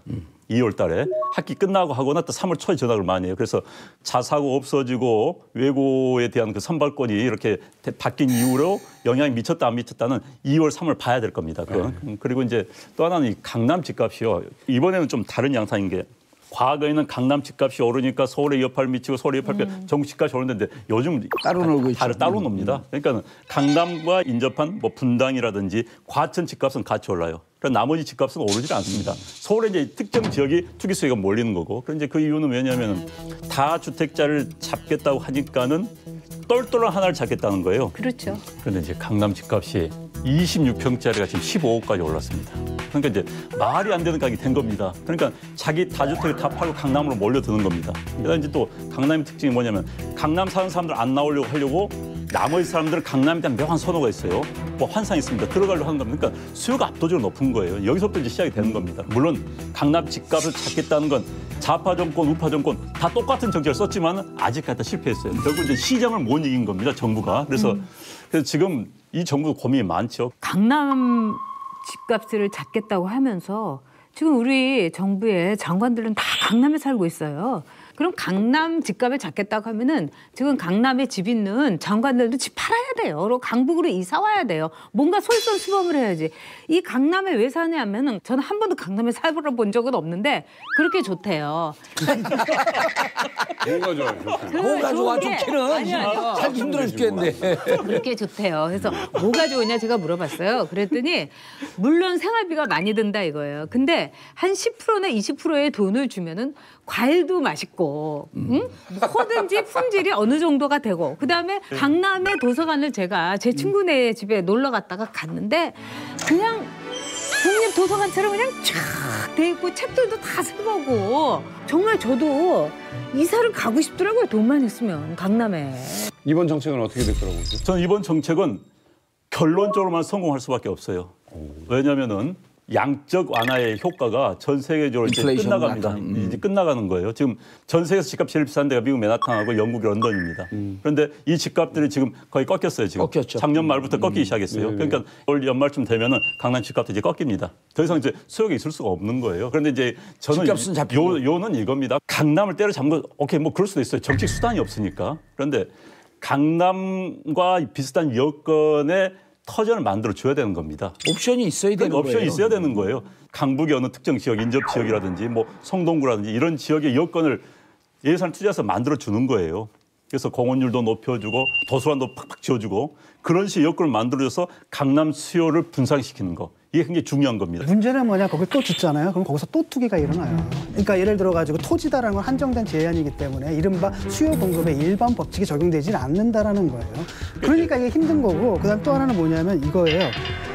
G: 2월 달에 학기 끝나고 하거나 또 3월 초에 전학을 많이 해요. 그래서 자사고 없어지고 외고에 대한 그 선발권이 이렇게 바뀐 이후로 영향이 미쳤다 안 미쳤다는 2월, 3월 봐야 될 겁니다. 그건. 그리고 이제 또 하나는 이 강남 집값이요. 이번에는 좀 다른 양상인 게 과거에는 강남 집값이 오르니까 서울에 여파를 미치고 서울에 여파를 전국 집값이 오르는데 요즘
E: 따로 놀고 있죠.
G: 따로 놉니다. 그러니까 강남과 인접한 뭐 분당이라든지 과천 집값은 같이 올라요. 그러니까 나머지 집값은 오르지 않습니다. 서울에 이제 특정 지역이 투기 수요가 몰리는 거고. 그런데 그 이유는 왜냐하면 다주택자를 잡겠다고 하니까는 똘똘한 하나를 잡겠다는 거예요.
C: 그렇죠.
G: 그런데 이제 강남 집값이 26평짜리가 지금 15억까지 올랐습니다. 그러니까 이제 말이 안 되는 가격이 된 겁니다. 그러니까 자기 다주택을 다 팔고 강남으로 몰려드는 겁니다. 그다음에 이제 또 강남의 특징이 뭐냐면 강남 사는 사람들 안 나오려고 하려고 나머지 사람들은 강남에 대한 묘한 선호가 있어요. 뭐 환상이 있습니다. 들어가려고 하는 겁니다. 그러니까 수요가 압도적으로 높은 거예요. 여기서부터 이제 시작이 되는 겁니다. 물론 강남 집값을 잡겠다는 건 좌파 정권, 우파 정권 다 똑같은 정책을 썼지만 아직까지 다 실패했어요. 결국 이제 시장을 못 이긴 겁니다. 정부가. 그래서 지금 이 정부 고민이 많죠.
C: 강남 집값을 잡겠다고 하면서 지금 우리 정부의 장관들은 다 강남에 살고 있어요. 그럼 강남 집값을 잡겠다고 하면은 지금 강남에 집 있는 장관들도 집 팔아야 돼요. 그리고 강북으로 이사 와야 돼요. 뭔가 솔선수범을 해야지. 이 강남에 왜 사냐면은 저는 한 번도 강남에 살아본 적은 없는데 그렇게 좋대요.
D: 뭐가 좋아요?
E: 뭐가 좋아 좋기는
C: 아니요.
E: 살기 힘들어 죽겠는데.
C: 그렇게 좋대요. 그래서 뭐가 좋으냐 제가 물어봤어요. 그랬더니 물론 생활비가 많이 든다 이거예요. 근데 한 10%나 20%의 돈을 주면은 과일도 맛있고, 뭐든지 품질이 어느 정도가 되고, 그다음에 강남의 도서관을 제가 제 친구네 집에 놀러 갔다가 갔는데 그냥 국립 도서관처럼 그냥 쫙 돼 있고 책들도 다 새 거고 정말 저도 이사를 가고 싶더라고요. 돈만 있으면 강남에.
D: 이번 정책은 어떻게 될 거라고 보세요?
G: 저는 이번 정책은 결론적으로만 성공할 수밖에 없어요. 왜냐하면은 양적 완화의 효과가 전 세계적으로 이제 끝나갑니다. 이제 끝나가는 거예요. 지금 전 세계에서 집값 제일 비싼 데가 미국 맨하탄하고 영국 런던입니다. 그런데 이 집값들이 지금 거의 꺾였어요. 지금
E: 꺾였죠.
G: 작년 말부터 꺾이기 시작했어요. 그러니까 올 연말쯤 되면은 강남 집값도 이제 꺾입니다. 더 이상 이제 수요가 있을 수가 없는 거예요. 그런데 이제 저는
E: 집값은 잡히고.
G: 요는 이겁니다. 강남을 때려잡는 거 오케이 뭐 그럴 수도 있어요. 정책 수단이 없으니까. 그런데 강남과 비슷한 여건의 터전을 만들어 줘야 되는 겁니다.
E: 옵션이 있어야 되는 거예요.
G: 옵션이 있어야 되는 거예요. 강북의 어느 특정 지역, 인접 지역이라든지 뭐 성동구라든지 이런 지역의 여건을 예산 투자해서 만들어 주는 거예요. 그래서 공원율도 높여주고 도서관도 팍팍 지어주고 그런 식의 여건을 만들어줘서 강남 수요를 분산시키는 거. 이게 굉장히 중요한 겁니다.
F: 문제는 뭐냐, 거기 또 짓잖아요. 그럼 거기서 또 투기가 일어나요. 그러니까 예를 들어가지고 토지다라는 건 한정된 제한이기 때문에 이른바 수요 공급의 일반 법칙이 적용되지 않는다라는 거예요. 그러니까 이게 힘든 거고, 그다음 또 하나는 뭐냐면 이거예요.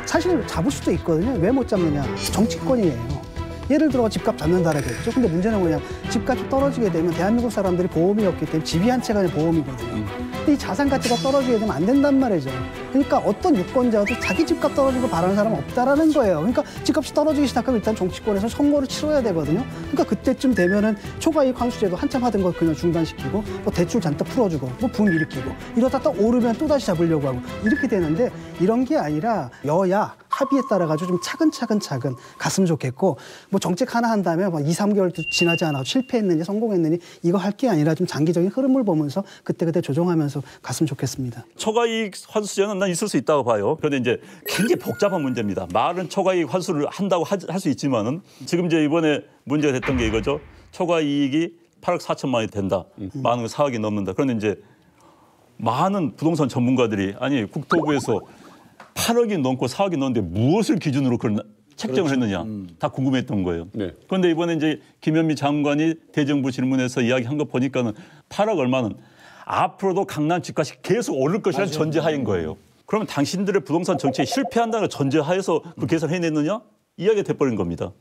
F: 사실 잡을 수도 있거든요. 왜 못 잡느냐? 정치권이에요. 예를 들어 집값 잡는다라겠죠. 근데 문제는 뭐냐, 집값이 떨어지게 되면 대한민국 사람들이 보험이 없기 때문에 집이 한 채가 보험이거든요. 근데 이 자산 가치가 떨어지게 되면 안 된단 말이죠. 그러니까 어떤 유권자도 자기 집값 떨어지고 바라는 사람은 없다라는 거예요. 그러니까 집값이 떨어지기 시작하면 일단 정치권에서 선거를 치러야 되거든요. 그러니까 그때쯤 되면은 초과이익 환수제도 한참 하던 거 그냥 중단시키고, 뭐 대출 잔뜩 풀어주고, 뭐 붐 일으키고, 이러다 또 오르면 또 다시 잡으려고 하고 이렇게 되는데, 이런 게 아니라 여야 합의에 따라 가지고 좀 차근차근 갔으면 좋겠고 뭐 정책 하나 한다면 뭐 2, 3개월도 지나지 않아도 실패했느니 성공했느니 이거 할 게 아니라 좀 장기적인 흐름을 보면서 그때그때 조정하면서 갔으면 좋겠습니다.
G: 초과이익 환수제는 난 있을 수 있다고 봐요. 그런데 이제 굉장히 복잡한 문제입니다. 말은 초과이익 환수를 한다고 할 수 있지만은 지금 이제 이번에 문제가 됐던 게 이거죠. 초과이익이 8억 4천만 원이 된다. 많은 4억이 넘는다. 그런데 이제 많은 부동산 전문가들이 아니 국토부에서 8억이 넘고 4억이 넘는데 무엇을 기준으로 그런 책정을 했느냐 다 궁금했던 거예요.
D: 네.
G: 그런데 이번에 이제 김현미 장관이 대정부 질문에서 이야기한 거 보니까는 8억 얼마는 앞으로도 강남 집값이 계속 오를 것이라는 전제하인 거예요. 그러면 당신들의 부동산 정책에 실패한다는 전제하에서 그 계산을 해냈느냐? 이야기가 돼버린 겁니다.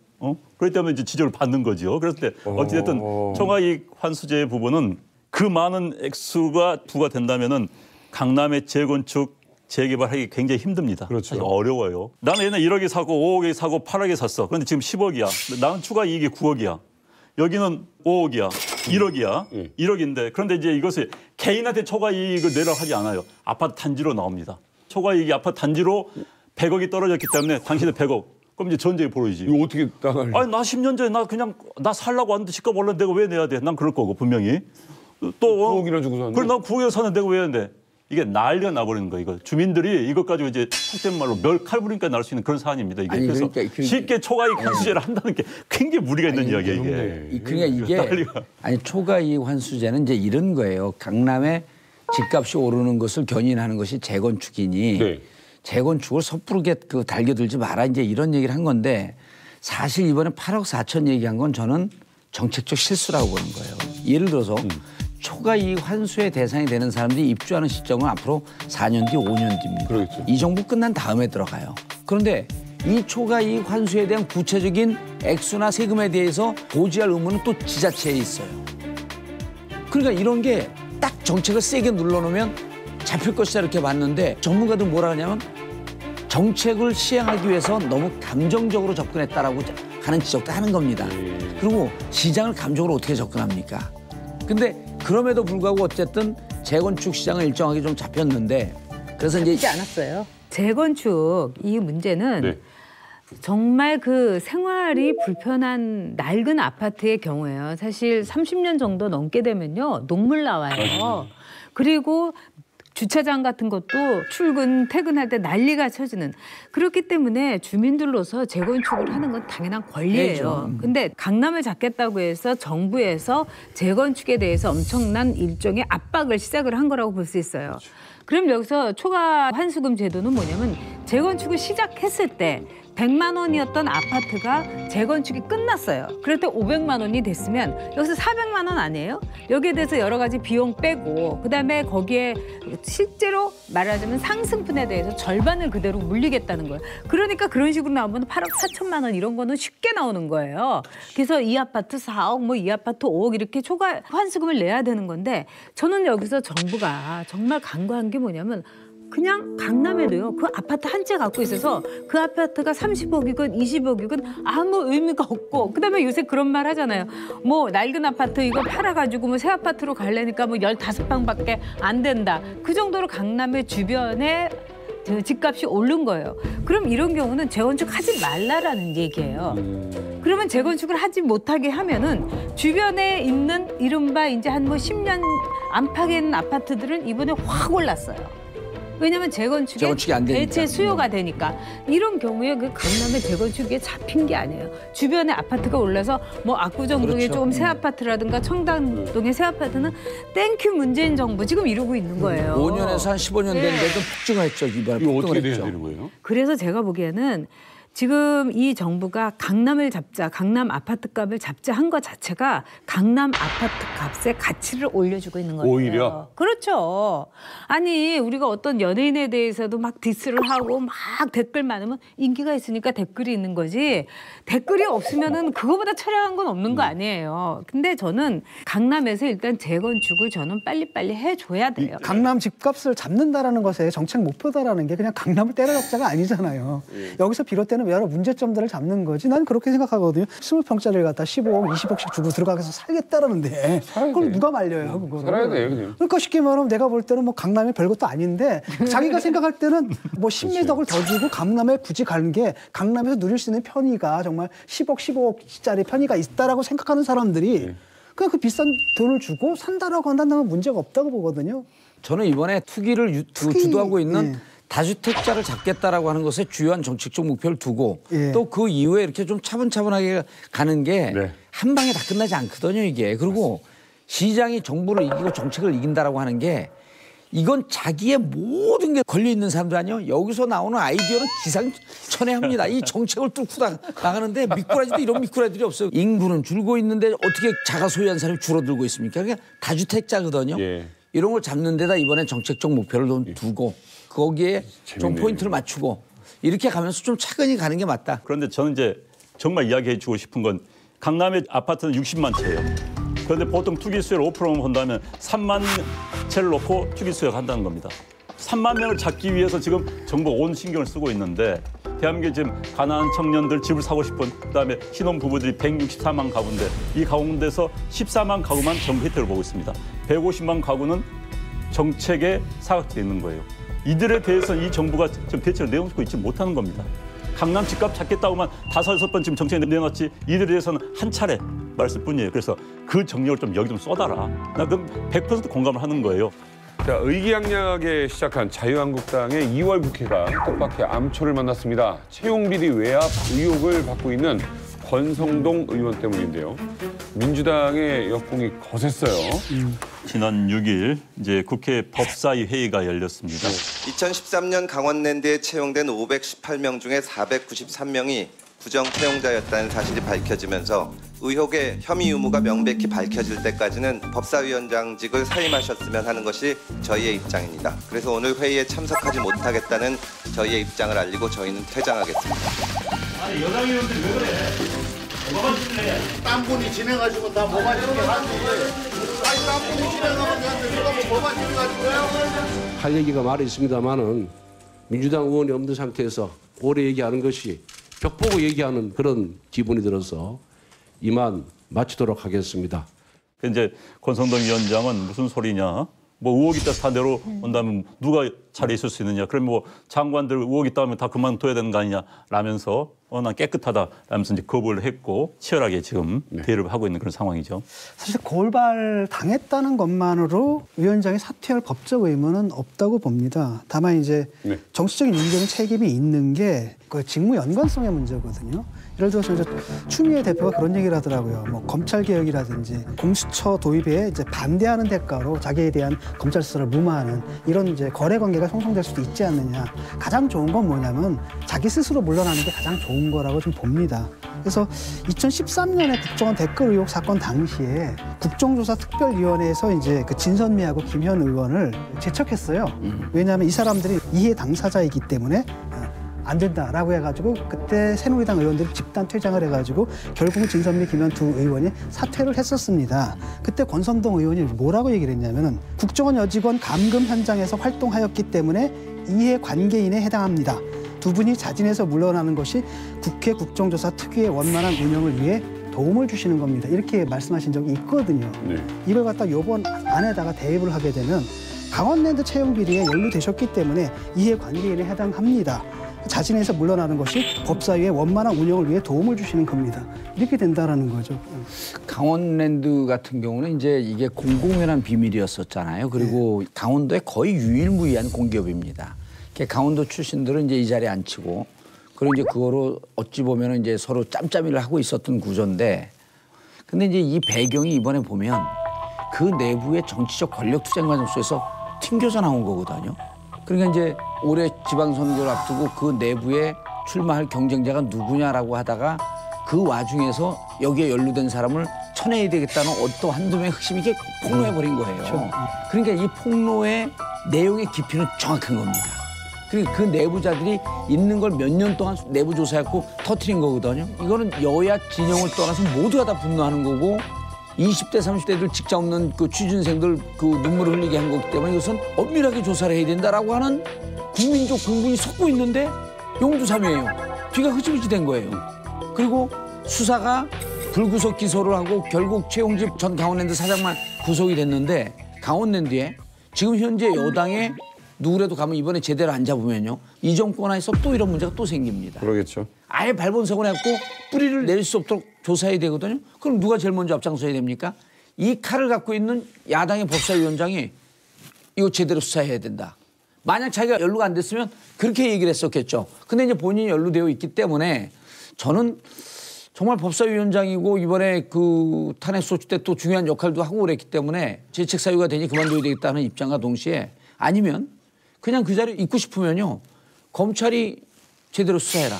G: 그렇기 때문에 이제 지적을 받는 거죠. 그랬을 때 어찌됐든 초과이익 환수제 부분은 그 많은 액수가 부과된다면은 강남의 재건축 재개발하기 굉장히 힘듭니다.
D: 그렇죠.
G: 사실 어려워요. 나는 옛날에 1억에 사고 5억에 사고 8억에 샀어. 그런데 지금 10억이야. 나는 추가 이익이 9억이야. 여기는 5억이야. 1억이야. 1억인데 그런데 이제 이것을 개인한테 초과 이익을 내라고 하지 않아요. 아파트 단지로 나옵니다. 초과 이익이 아파트 단지로 100억이 떨어졌기 때문에 당신은 100억. 그럼 이제 전쟁이 벌어지지.
D: 이거 어떻게 따갈?
G: 아니 나 10년 전에 나 살라고 왔는데 집값 올랐는데 내가 왜 내야 돼? 난 그럴 거고 분명히. 또
D: 9억이나 주고 샀는데.
G: 그래 난 9억에 사는데 내가 왜 해야 돼? 이게 난리가 나버리는 거예요. 이거 주민들이 이것 가지고 이제 속된 말로 칼부림까지 날 수 있는 그런 사안입니다. 이게
E: 아니,
G: 그래서
E: 그러니까
G: 쉽게 초과이익 환수제를 한다는 게 굉장히 무리가 있는 이야기예요. 이게.
E: 그러니까 이게 아니 초과이익 환수제는 이제 이런 거예요. 강남에 집값이 오르는 것을 견인하는 것이 재건축이니
D: 네.
E: 재건축을 섣부르게 달겨들지 마라 이제 이런 얘기를 한 건데 사실 이번에 8억 4천 얘기한 건 저는 정책적 실수라고 보는 거예요. 예를 들어서 초과이익 환수의 대상이 되는 사람들이 입주하는 시점은 앞으로 4년 뒤, 5년 뒤입니다.
D: 그렇겠죠.
E: 이 정부 끝난 다음에 들어가요. 그런데 이 초과이익 환수에 대한 구체적인 액수나 세금에 대해서 고지할 의무는 또 지자체에 있어요. 그러니까 이런 게 딱 정책을 세게 눌러놓으면 잡힐 것이다 이렇게 봤는데 전문가들 뭐라 하냐면 정책을 시행하기 위해서 너무 감정적으로 접근했다라고 하는 지적도 하는 겁니다. 그리고 시장을 감정으로 어떻게 접근합니까? 근데 그럼에도 불구하고 어쨌든 재건축 시장은 일정하게 좀 잡혔는데 그래서 이제
C: 잡지 않았어요. 재건축 이 문제는
D: 네.
C: 정말 그 생활이 불편한 낡은 아파트의 경우에요. 사실 30년 정도 넘게 되면요. 녹물 나와요. 그리고 주차장 같은 것도 출근, 퇴근할 때 난리가 쳐지는. 그렇기 때문에 주민들로서 재건축을 하는 건 당연한 권리예요. 근데 강남을 잡겠다고 해서 정부에서 재건축에 대해서 엄청난 일종의 압박을 시작을 한 거라고 볼 수 있어요. 그럼 여기서 초과 환수금 제도는 뭐냐면 재건축을 시작했을 때 100만 원이었던 아파트가 재건축이 끝났어요. 그럴 때 500만 원이 됐으면 여기서 400만 원 아니에요? 여기에 대해서 여러 가지 비용 빼고 그다음에 거기에 실제로 말하자면 상승분에 대해서 절반을 그대로 물리겠다는 거예요. 그러니까 그런 식으로 나오면 8억 4천만 원 이런 거는 쉽게 나오는 거예요. 그래서 이 아파트 4억 뭐 이 아파트 5억 이렇게 초과 환수금을 내야 되는 건데 저는 여기서 정부가 정말 간과한 게 뭐냐면 그냥 강남에도요. 그 아파트 한 채 갖고 있어서 그 아파트가 30억이건 20억이건 아무 의미가 없고 그다음에 요새 그런 말 하잖아요. 뭐 낡은 아파트 이거 팔아가지고 뭐 새 아파트로 가려니까 뭐 15방밖에 안 된다. 그 정도로 강남의 주변에 집값이 오른 거예요. 그럼 이런 경우는 재건축 하지 말라라는 얘기예요. 그러면 재건축을 하지 못하게 하면은 주변에 있는 이른바 이제 한 뭐 10년 안팎에 있는 아파트들은 이번에 확 올랐어요. 왜냐하면 재건축이
E: 안 되니까.
C: 대체 수요가 되니까 이런 경우에 그 강남의 재건축에 잡힌 게 아니에요. 주변에 아파트가 올라서 뭐 압구정동에
E: 그렇죠.
C: 조금 새 아파트라든가 청담동의 새 아파트는 땡큐 문재인 정부 지금 이러고 있는 거예요.
E: 5년에서 한 15년 됐는데도 폭증했죠. 이번에
D: 이거 어떻게 돼야
E: 폭등했죠.
D: 되는 거예요?
C: 그래서 제가 보기에는 지금 이 정부가 강남을 잡자, 강남 아파트 값을 잡자 한 것 자체가 강남 아파트 값의 가치를 올려주고 있는 거예요.
D: 오히려?
C: 그렇죠. 아니 우리가 어떤 연예인에 대해서도 막 디스를 하고 막 댓글 많으면 인기가 있으니까 댓글이 있는 거지. 댓글이 없으면은 그거보다 처량한 건 없는 거 아니에요. 근데 저는 강남에서 일단 재건축을 저는 빨리빨리 해줘야 돼요.
F: 강남 집값을 잡는다라는 것에 정책 목표다라는 게 그냥 강남을 때려잡자가 아니잖아요. 여기서 비롯되는 있는 여러 문제점들을 잡는 거지. 난 그렇게 생각하거든요. 20평짜리를 갖다 15억, 20억씩 주고 들어가서 살겠다라는데 그걸 누가 말려요, 그거를.
D: 살아야 돼, 그냥.
F: 그러니까 쉽게 말하면 내가 볼 때는 뭐 강남에 별것도 아닌데 자기가 생각할 때는 뭐 10m를 더 주고 강남에 굳이 가는 게 강남에서 누릴 수 있는 편의가 정말 10억, 15억짜리 편의가 있다라고 생각하는 사람들이 그냥 그 비싼 돈을 주고 산다라고 한다면 문제가 없다고 보거든요.
E: 저는 이번에 투기를 주도하고 있는 다주택자를 잡겠다라고 하는 것에 주요한 정책적 목표를 두고 또 그 이후에 이렇게 좀 차분차분하게 가는 게 한 방에 다 끝나지 않거든요, 이게. 그리고 시장이 정부를 이기고 정책을 이긴다라고 하는 게 이건 자기의 모든 게 걸려 있는 사람들 아니요. 여기서 나오는 아이디어는 기상천외합니다. 이 정책을 뚫고 나가는데 미꾸라지도 이런 미꾸라지들이 없어요. 인구는 줄고 있는데 어떻게 자가 소유한 사람이 줄어들고 있습니까? 그러니까 다주택자거든요. 이런 걸 잡는 데다 이번에 정책적 목표를 좀 두고 거기에 좀 포인트를 맞추고 이렇게 가면서 좀 차근히 가는 게 맞다.
G: 그런데 저는 이제 정말 이야기해 주고 싶은 건 강남의 아파트는 60만 채예요. 그런데 보통 투기 수요를 5%만 본다면 3만 채를 놓고 투기 수요가 한다는 겁니다. 3만 명을 잡기 위해서 지금 정부가 온 신경을 쓰고 있는데 대한민국에 지금 가난한 청년들 집을 사고 싶은 그다음에 신혼 부부들이 164만 가구인데 이 가운데서 14만 가구만 정부 혜택을 보고 있습니다. 150만 가구는 정책에 사각지대에 있는 거예요. 이들에 대해서는 이 정부가 지금 대책을 내놓고 있지 못하는 겁니다. 강남 집값 찾겠다고만 5-6번 지금 정책에 내놨지 이들에 대해서는 한 차례 말씀 뿐이에요. 그래서 그 정력을 좀 여기 좀 쏟아라. 나 그럼 100% 공감을 하는 거예요.
D: 자, 의기양양하게 시작한 자유한국당의 2월 국회가 뜻밖의 암초를 만났습니다. 채용비리 외압 의혹을 받고 있는 권성동 의원 때문인데요. 민주당의 역공이 거셌어요.
G: 지난 6일 이제 국회 법사위 회의가 열렸습니다.
H: 2013년 강원랜드에 채용된 518명 중에 493명이 부정 채용자였다는 사실이 밝혀지면서 의혹의 혐의 유무가 명백히 밝혀질 때까지는 법사위원장직을 사임하셨으면 하는 것이 저희의 입장입니다. 그래서 오늘 회의에 참석하지 못하겠다는 저희의 입장을 알리고 저희는 퇴장하겠습니다.
I: 아니 여당 의원들 왜 그래? 뭐가 질래? 딴 분이 진행하시고 다 뭐가 진행하지? 아니 딴 분이 진행하면 되는데 누가 뭐가 진행하시고요?
J: 할 얘기가 많이 있습니다만은 민주당 의원이 없는 상태에서 오래 얘기하는 것이 벽 보고 얘기하는 그런 기분이 들어서 이만 마치도록 하겠습니다.
G: 이제 권성동 위원장은 무슨 소리냐? 뭐 의혹이 있다 다 내려온다면 누가 자리에 있을 수 있느냐? 그럼 뭐 장관들 의혹이 있다면 다 그만둬야 되는 거 아니냐? 라면서 난 깨끗하다 라면서 이제 거부를 했고 치열하게 지금 대립을 하고 있는 그런 상황이죠.
F: 사실 고발 당했다는 것만으로 위원장이 사퇴할 법적 의무는 없다고 봅니다. 다만 이제 정치적인 인정의 책임이 있는 게 그 직무 연관성의 문제거든요. 예를 들어서 이제 추미애 대표가 그런 얘기를 하더라고요. 뭐 검찰 개혁이라든지 공수처 도입에 이제 반대하는 대가로 자기에 대한 검찰 수사를 무마하는 이런 이제 거래 관계가 형성될 수도 있지 않느냐. 가장 좋은 건 뭐냐면 자기 스스로 물러나는 게 가장 좋은 거라고 좀 봅니다. 그래서 2013년에 국정원 댓글 의혹 사건 당시에 국정조사 특별위원회에서 이제 그 진선미하고 김현 의원을 제척했어요. 왜냐하면 이 사람들이 이해 당사자이기 때문에 안 된다라고 해가지고 그때 새누리당 의원들이 집단 퇴장을 해가지고 결국은 진선미, 김현 두 의원이 사퇴를 했었습니다. 그때 권성동 의원이 뭐라고 얘기를 했냐면은 국정원 여직원 감금 현장에서 활동하였기 때문에 이해관계인에 해당합니다. 두 분이 자진해서 물러나는 것이 국회 국정조사 특유의 원만한 운영을 위해 도움을 주시는 겁니다. 이렇게 말씀하신 적이 있거든요. 이걸 갖다 요번 안에다가 대입을 하게 되면 강원랜드 채용 비리에 연루되셨기 때문에 이해관계인에 해당합니다. 자진해서 물러나는 것이 법사위의 원만한 운영을 위해 도움을 주시는 겁니다. 이렇게 된다라는 거죠.
E: 강원랜드 같은 경우는 이제 이게 공공연한 비밀이었었잖아요. 그리고 강원도의 거의 유일무이한 공기업입니다. 강원도 출신들은 이제 이 자리에 앉히고 그리고 이제 그거로 어찌 보면 이제 서로 짬짬이를 하고 있었던 구조인데 근데 이제 이 배경이 이번에 보면 그 내부의 정치적 권력 투쟁 과정 속에서 튕겨져 나온 거거든요. 그러니까 이제 올해 지방선거를 앞두고 그 내부에 출마할 경쟁자가 누구냐라고 하다가 그 와중에서 여기에 연루된 사람을 쳐내야 되겠다는 어떤 한두 명의 흑심이 이게 폭로해버린 거예요. 그러니까 이 폭로의 내용의 깊이는 정확한 겁니다. 그리고 그 내부자들이 있는 걸 몇 년 동안 내부 조사했고 터뜨린 거거든요. 이거는 여야 진영을 떠나서 모두가 다 분노하는 거고 20대, 30대들 직장 없는 그 취준생들 그 눈물을 흘리게 한 거기 때문에 이것은 엄밀하게 조사를 해야 된다라고 하는 국민적 공분이 솟고 있는데 용두삼이에요. 뒤가 흐지부지 된 거예요. 그리고 수사가 불구속 기소를 하고 결국 최용집 전 강원랜드 사장만 구속이 됐는데 강원랜드에 지금 현재 여당에 누구라도 가면 이번에 제대로 안 잡으면요. 이 정권 안에서 또 이런 문제가 또 생깁니다.
D: 그러겠죠.
E: 아예 발본석을 해갖고 뿌리를 내릴 수 없도록 조사해야 되거든요. 그럼 누가 제일 먼저 앞장서야 됩니까? 이 칼을 갖고 있는 야당의 법사위원장이 이거 제대로 수사해야 된다. 만약 자기가 연루가 안 됐으면 그렇게 얘기를 했었겠죠. 근데 이제 본인이 연루되어 있기 때문에 저는 정말 법사위원장이고 이번에 그 탄핵소추 때 또 중요한 역할도 하고 그랬기 때문에 재책 사유가 되니 그만둬야 되겠다는 입장과 동시에 아니면 그냥 그 자리에 있고 싶으면요. 검찰이 제대로 수사해라.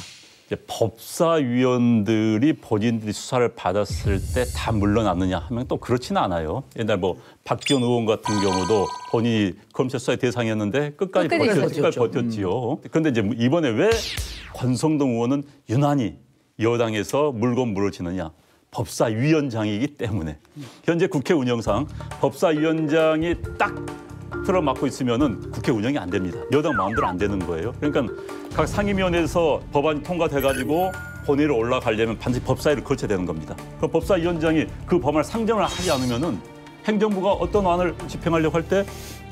G: 법사위원들이 본인들이 수사를 받았을 때 다 물러났느냐 하면 또 그렇지는 않아요. 옛날 뭐 박지원 의원 같은 경우도 본인이 검찰 수사의 대상이었는데 끝까지 버텼지요. 그런데 이제 이번에 왜 권성동 의원은 유난히 여당에서 물건 물어지느냐. 법사위원장이기 때문에. 현재 국회 운영상 법사위원장이 딱 틀어막고 있으면은 국회 운영이 안 됩니다. 여당 마음대로 안 되는 거예요. 그러니까 각 상임위원회에서 법안이 통과돼가지고 본회의로 올라가려면 반드시 법사위를 거쳐야 되는 겁니다. 그럼 법사위원장이 그 법안을 상정을 하지 않으면은 행정부가 어떤 안을 집행하려고 할 때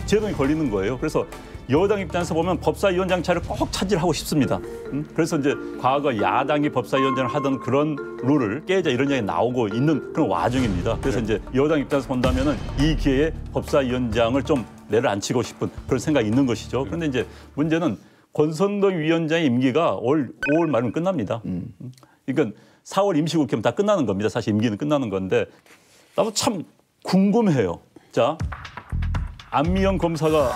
G: 제동이 걸리는 거예요. 그래서 여당 입장에서 보면 법사위원장 자리를 꼭 차지하고 싶습니다. 그래서 이제 과거 야당이 법사위원장을 하던 그런 룰을 깨자 이런 이야기 나오고 있는 그런 와중입니다. 그래서 이제 여당 입장에서 본다면은 이 기회에 법사위원장을 좀 내를 안 치고 싶은 그런 생각이 있는 것이죠. 그런데 이제 문제는 권성동 위원장의 임기가 올 5월 말이면 끝납니다. 그러니까 4월 임시국회면 다 끝나는 겁니다. 사실 임기는 끝나는 건데 나도 참 궁금해요. 자, 안미영 검사가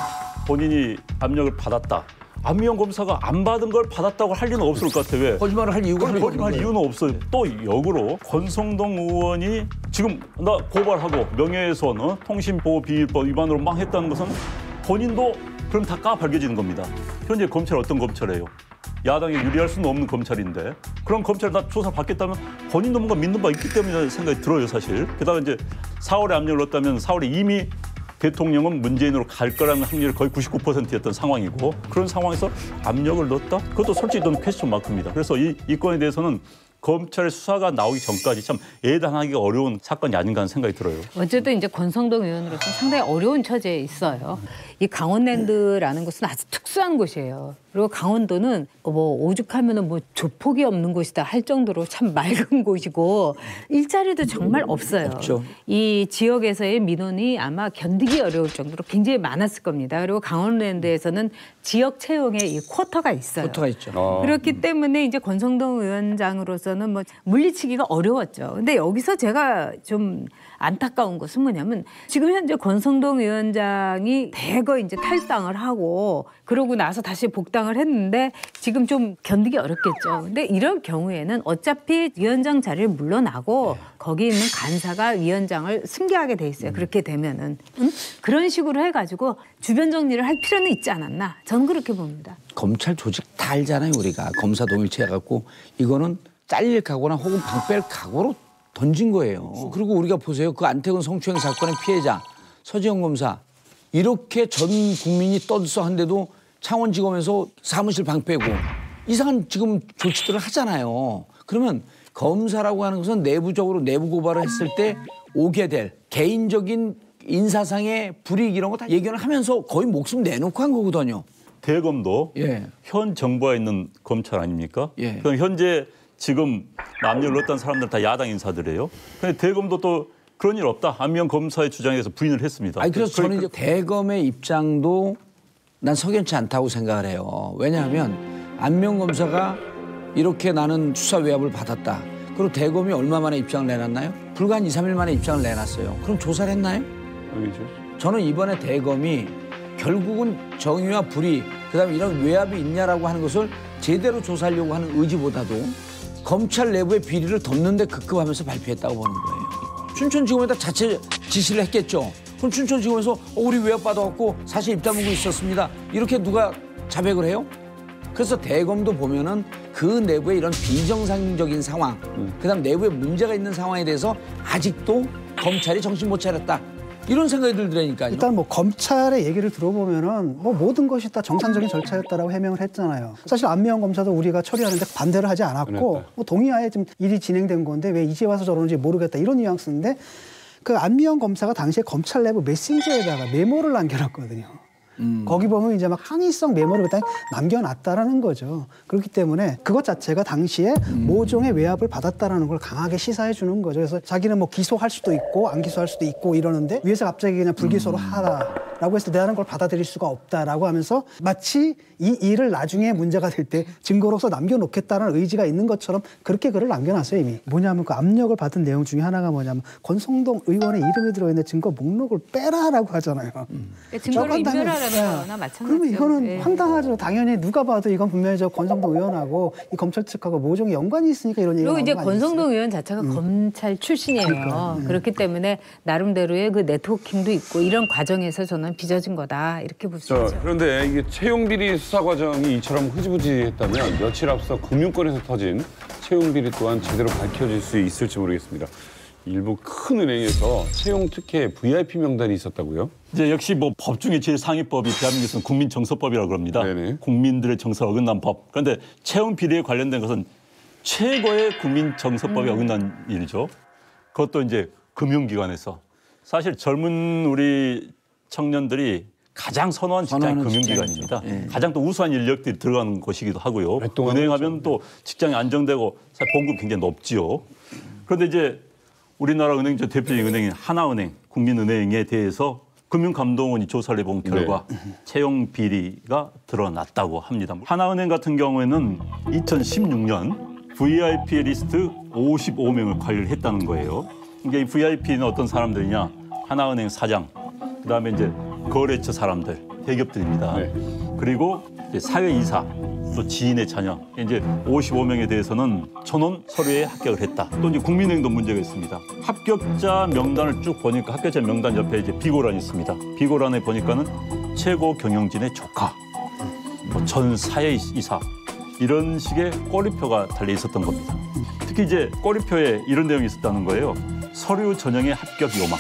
G: 본인이 압력을 받았다. 안미영 검사가 안 받은 걸 받았다고 할 리는 없을 것 같아요. 왜?
E: 거짓말을 할 이유가
G: 거짓말할 이유는 없어요. 또 역으로 권성동 의원이 지금 나 고발하고 명예훼손, 통신보호비밀법 위반으로 막 했다는 것은 본인도 그럼 다 까발겨지는 겁니다. 현재 검찰 어떤 검찰이에요? 야당에 유리할 수는 없는 검찰인데 그런 검찰을 다 조사받겠다면 본인도 뭔가 믿는 바 있기 때문이라는 생각이 들어요, 사실. 게다가 이제 4월에 압력을 넣었다면 4월에 이미 대통령은 문재인으로 갈 거라는 확률이 거의 99%였던 상황이고 그런 상황에서 압력을 넣었다? 그것도 솔직히 저는 퀘스천 마크입니다. 그래서 이 건에 대해서는 검찰의 수사가 나오기 전까지 참 예단하기가 어려운 사건이 아닌가 하는 생각이 들어요.
C: 어쨌든 이제 권성동 의원으로서 상당히 어려운 처지에 있어요. 이 강원랜드라는 곳은 아주 특수한 곳이에요. 그리고 강원도는 뭐 오죽하면은 뭐 조폭이 없는 곳이다 할 정도로 참 맑은 곳이고 일자리도 정말 없어요.
E: 없죠.
C: 이 지역에서의 민원이 아마 견디기 어려울 정도로 굉장히 많았을 겁니다. 그리고 강원랜드에서는 지역 채용에 이 쿼터가 있어요.
E: 쿼터가 있죠.
C: 그렇기 때문에 이제 권성동 위원장으로서는 뭐 물리치기가 어려웠죠. 근데 여기서 제가 좀 안타까운 것은 뭐냐면 지금 현재 권성동 위원장이 대거 이제 탈당을 하고 그러고 나서 다시 복당을 했는데 지금 좀 견디기 어렵겠죠. 근데 이럴 경우에는 어차피 위원장 자리를 물러나고 거기 있는 간사가 위원장을 승계하게 돼 있어요. 그렇게 되면은 그런 식으로 해가지고 주변 정리를 할 필요는 있지 않았나. 저는 그렇게 봅니다.
E: 검찰 조직 다 알잖아요, 우리가. 검사 동일체 해갖고 이거는 잘릴 각오나 혹은 방뺄 각오로 던진 거예요. 그리고 우리가 보세요. 그 안태근 성추행 사건의 피해자 서지영 검사 이렇게 전 국민이 떠들썩한데도 창원지검에서 사무실 방패고 이상한 지금 조치들을 하잖아요. 그러면 검사라고 하는 것은 내부적으로 내부 고발을 했을 때 오게 될 개인적인 인사상의 불이익 이런 거 다 예견을 하면서 거의 목숨 내놓고 한 거거든요.
G: 대검도 현 정부가 있는 검찰 아닙니까? 그럼 현재 지금 압력을 넣었던 사람들 다 야당 인사들이에요. 그런데 대검도 또 그런 일 없다. 안미영 검사의 주장에 대해서 부인을 했습니다.
E: 아니, 그래서 저는 이제 대검의 입장도 난 석연치 않다고 생각을 해요. 왜냐하면 안미영 검사가 이렇게 나는 수사 외압을 받았다. 그리고 대검이 얼마 만에 입장을 내놨나요? 불과 한 2, 3일 만에 입장을 내놨어요. 그럼 조사를 했나요?
D: 아니죠.
E: 저는 이번에 대검이 결국은 정의와 불의, 그다음에 이런 외압이 있냐라고 하는 것을 제대로 조사하려고 하는 의지보다도 검찰 내부의 비리를 덮는 데 급급하면서 발표했다고 보는 거예요. 춘천지검에다 자체 지시를 했겠죠. 그럼 춘천지검에서 우리 외압 받아갖고 사실 입 다물고 있었습니다. 이렇게 누가 자백을 해요? 그래서 대검도 보면은 그 내부의 이런 비정상적인 상황, 그다음 내부에 문제가 있는 상황에 대해서 아직도 검찰이 정신 못 차렸다. 이런 생각이 들더라니까요.
F: 일단 뭐 검찰의 얘기를 들어보면은 뭐 모든 것이 다 정상적인 절차였다라고 해명을 했잖아요. 사실 안미영 검사도 우리가 처리하는데 반대를 하지 않았고 뭐 동의하에 지금 일이 진행된 건데 왜 이제 와서 저러는지 모르겠다 이런 뉘앙스인데 그 안미영 검사가 당시에 검찰 내부 메신저에다가 메모를 남겨놨거든요. 거기 보면 이제 막 항의성 메모를 그냥 남겨놨다라는 거죠. 그렇기 때문에 그것 자체가 당시에 모종의 외압을 받았다라는 걸 강하게 시사해 주는 거죠. 그래서 자기는 뭐 기소할 수도 있고 안 기소할 수도 있고 이러는데 위에서 갑자기 그냥 불기소로 하라라고 해서 내가 걸 받아들일 수가 없다라고 하면서 마치 이 일을 나중에 문제가 될 때 증거로서 남겨놓겠다는 의지가 있는 것처럼 그렇게 글을 남겨놨어요 이미. 뭐냐면 그 압력을 받은 내용 중에 하나가 뭐냐면 권성동 의원의 이름이 들어있는 증거 목록을 빼라라고 하잖아요.
C: 증거를 인멸하라는 거나 마찬가지죠.
F: 그러면 이거는
C: 네.
F: 황당하죠. 당연히 누가 봐도 이건 분명히 저 권성동 의원하고 이 검찰 측하고 모종의 연관이 있으니까 이런 얘기가
C: 그리고 이제
F: 나온 거
C: 권성동 의원 자체가 검찰 출신이에요. 그렇기 때문에 나름대로의 그 네트워킹도 있고 이런 과정에서 저는 빚어진 거다 이렇게 볼 수 있죠.
D: 그런데 이게 채용비리 수사 과정이 이처럼 흐지부지했다면 며칠 앞서 금융권에서 터진 채용비리 또한 제대로 밝혀질 수 있을지 모르겠습니다. 일부 큰 은행에서 채용 특혜 VIP 명단이 있었다고요?
G: 이제 역시 뭐 법 중에 제일 상위법이 대한민국에서는 국민정서법이라고 합니다.
D: 네네.
G: 국민들의 정서를 어긋난 법. 그런데 채용 비리에 관련된 것은 최고의 국민정서법에 어긋난 일이죠. 그것도 이제 금융기관에서. 사실 젊은 우리 청년들이 가장 선호한 직장이 금융기관입니다. 가장 또 우수한 인력들이 들어가는 곳이기도 하고요. 은행하면 또 직장이 안정되고 사실 봉급이 굉장히 높지요. 그런데 이제 우리나라 은행 대표적인 은행인 하나은행, 국민은행에 대해서 금융감독원이 조사를 해본 결과 채용 비리가 드러났다고 합니다. 하나은행 같은 경우에는 2016년 VIP 리스트 55명을 관리를 했다는 거예요. 이게 VIP는 어떤 사람들이냐? 하나은행 사장, 그다음에 이제 거래처 사람들, 대기업들입니다. 그리고 이제 사회이사, 또 지인의 자녀, 이제 55명에 대해서는 전원 서류에 합격을 했다. 또 이제 국민은행도 문제가 있습니다. 합격자 명단을 쭉 보니까 합격자 명단 옆에 이제 비고란이 있습니다. 비고란에 보니까는 최고 경영진의 조카, 뭐 전 사회이사 이런 식의 꼬리표가 달려 있었던 겁니다. 특히 이제 꼬리표에 이런 내용이 있었다는 거예요. 서류 전형의 합격 요망,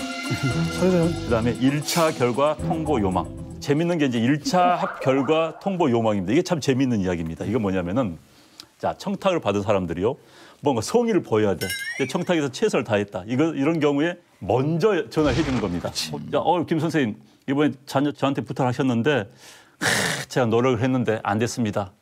G: 그다음에 1차 결과 통보 요망. 재밌는 게 이제 1차 결과 통보 요망입니다. 이게 참 재밌는 이야기입니다. 이건 뭐냐면은 자, 청탁을 받은 사람들이요. 뭔가 성의를 보여야 돼. 청탁에서 최선을 다했다. 이런 경우에 먼저 전화해 주는 겁니다. 김 선생님, 이번에 자녀 저한테 부탁을 하셨는데 제가 노력을 했는데 안 됐습니다.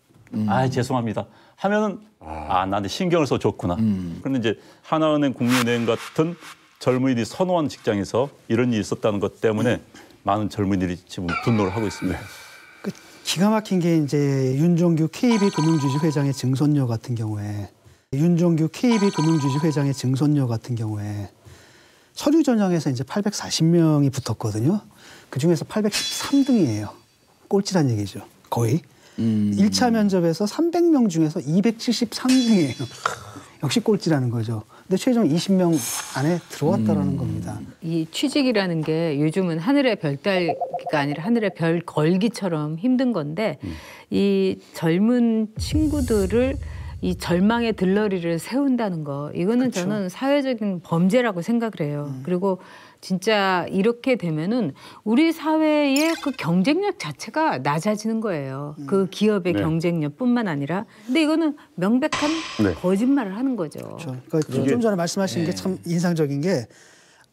G: 죄송합니다. 하면은 나한테 신경을 써줬구나. 그런데 이제 하나은행, 국민은행 같은 젊은이들이 선호한 직장에서 이런 일이 있었다는 것 때문에 많은 젊은이들이 지금 분노를 하고 있습니다.
F: 그 기가 막힌 게 이제 윤종규 KB금융주식회장의 증손녀 같은 경우에 서류 전형에서 이제 840명이 붙었거든요. 그 중에서 813등이에요. 꼴찌란 얘기죠. 거의. 1차 면접에서 300명 중에서 273등이에요. 역시 꼴찌라는 거죠. 근데 최종 20명 안에 들어왔다라는 겁니다.
C: 이 취직이라는 게 요즘은 하늘의 별 따기가 아니라 하늘의 별 걸기처럼 힘든 건데 이 젊은 친구들을 이 절망의 들러리를 세운다는 거 이거는 그렇죠. 저는 사회적인 범죄라고 생각을 해요. 그리고 진짜 이렇게 되면은 우리 사회의 그 경쟁력 자체가 낮아지는 거예요. 그 기업의 경쟁력뿐만 아니라. 근데 이거는 명백한 거짓말을 하는 거죠.
F: 그렇죠. 그러니까 좀 전에 말씀하신 게 참 인상적인 게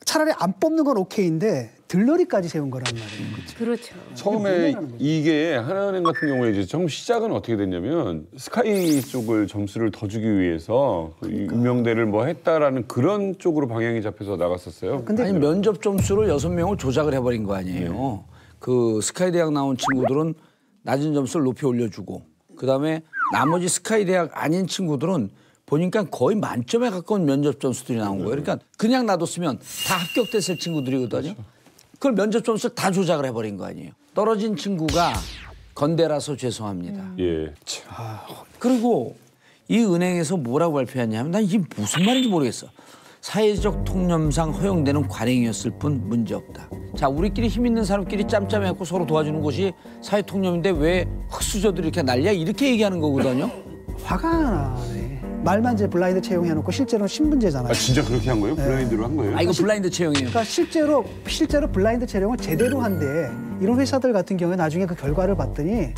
F: 차라리 안 뽑는 건 오케이인데 들러리까지 세운 거란 말이에요.
C: 그렇죠.
D: 처음에 이게 하나은행 같은 경우에 이제 처음 시작은 어떻게 됐냐면 스카이 쪽을 점수를 더 주기 위해서 임명대를 뭐 했다라는 그런 쪽으로 방향이 잡혀서 나갔었어요.
E: 근데 아니 면접 점수를 6명을 조작을 해버린 거 아니에요. 그 스카이 대학 나온 친구들은 낮은 점수를 높이 올려주고 그다음에 나머지 스카이 대학 아닌 친구들은 보니까 거의 만점에 가까운 면접 점수들이 나온 거예요. 그러니까 그냥 놔뒀으면 다 합격됐을 친구들이거든요. 그걸 면접 점수를 다 조작을 해버린 거 아니에요. 떨어진 친구가 건대라서 죄송합니다. 그리고 이 은행에서 뭐라고 발표했냐면 난 이게 무슨 말인지 모르겠어. 사회적 통념상 허용되는 관행이었을 뿐 문제없다. 자, 우리끼리 힘 있는 사람끼리 짬짬해갖고 서로 도와주는 것이 사회 통념인데 왜 흑수저들이 이렇게 난리야? 이렇게 얘기하는 거거든요.
F: 화가 나네. 말만 이제 블라인드 채용해놓고 실제로는 신분제잖아요.
D: 아 진짜 그렇게 한 거예요? 블라인드로 한 거예요?
E: 아 이거 블라인드 채용이에요.
F: 그러니까 실제로 블라인드 채용을 제대로 한데 이런 회사들 같은 경우에 나중에 그 결과를 봤더니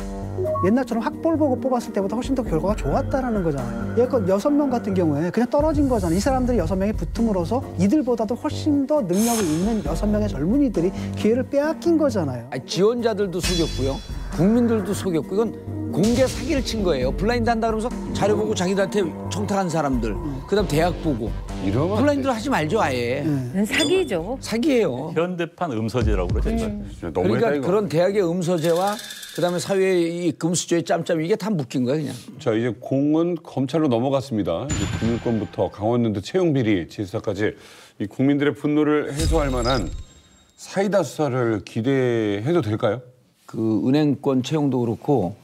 F: 옛날처럼 학벌 보고 뽑았을 때보다 훨씬 더 결과가 좋았다라는 거잖아요. 예컨 6명 같은 경우에 그냥 떨어진 거잖아요. 이 사람들이 6명이 붙음으로써 이들보다도 훨씬 더 능력이 있는 6명의 젊은이들이 기회를 빼앗긴 거잖아요.
E: 아니, 지원자들도 속였고요. 국민들도 속였고 이건 공개 사기를 친 거예요. 블라인드 한다 그러면서 자료 보고 자기들한테 청탁한 사람들, 그다음 대학 보고
D: 이러면
E: 블라인드를 하지 말죠 아예.
C: 그건 사기죠.
E: 사기예요.
G: 현대판 음서제라고 그러죠.
D: 진짜 너무했다
E: 그러니까
D: 이거.
E: 그런 대학의 음서제와 그다음에 사회의 이 금수저의 짬짬 이게 다 묶인 거야 그냥.
D: 자 이제 공은 검찰로 넘어갔습니다. 이제 금융권부터 강원랜드 채용 비리 질서까지 이 국민들의 분노를 해소할 만한 사이다 수사를 기대해도 될까요?
E: 그 은행권 채용도 그렇고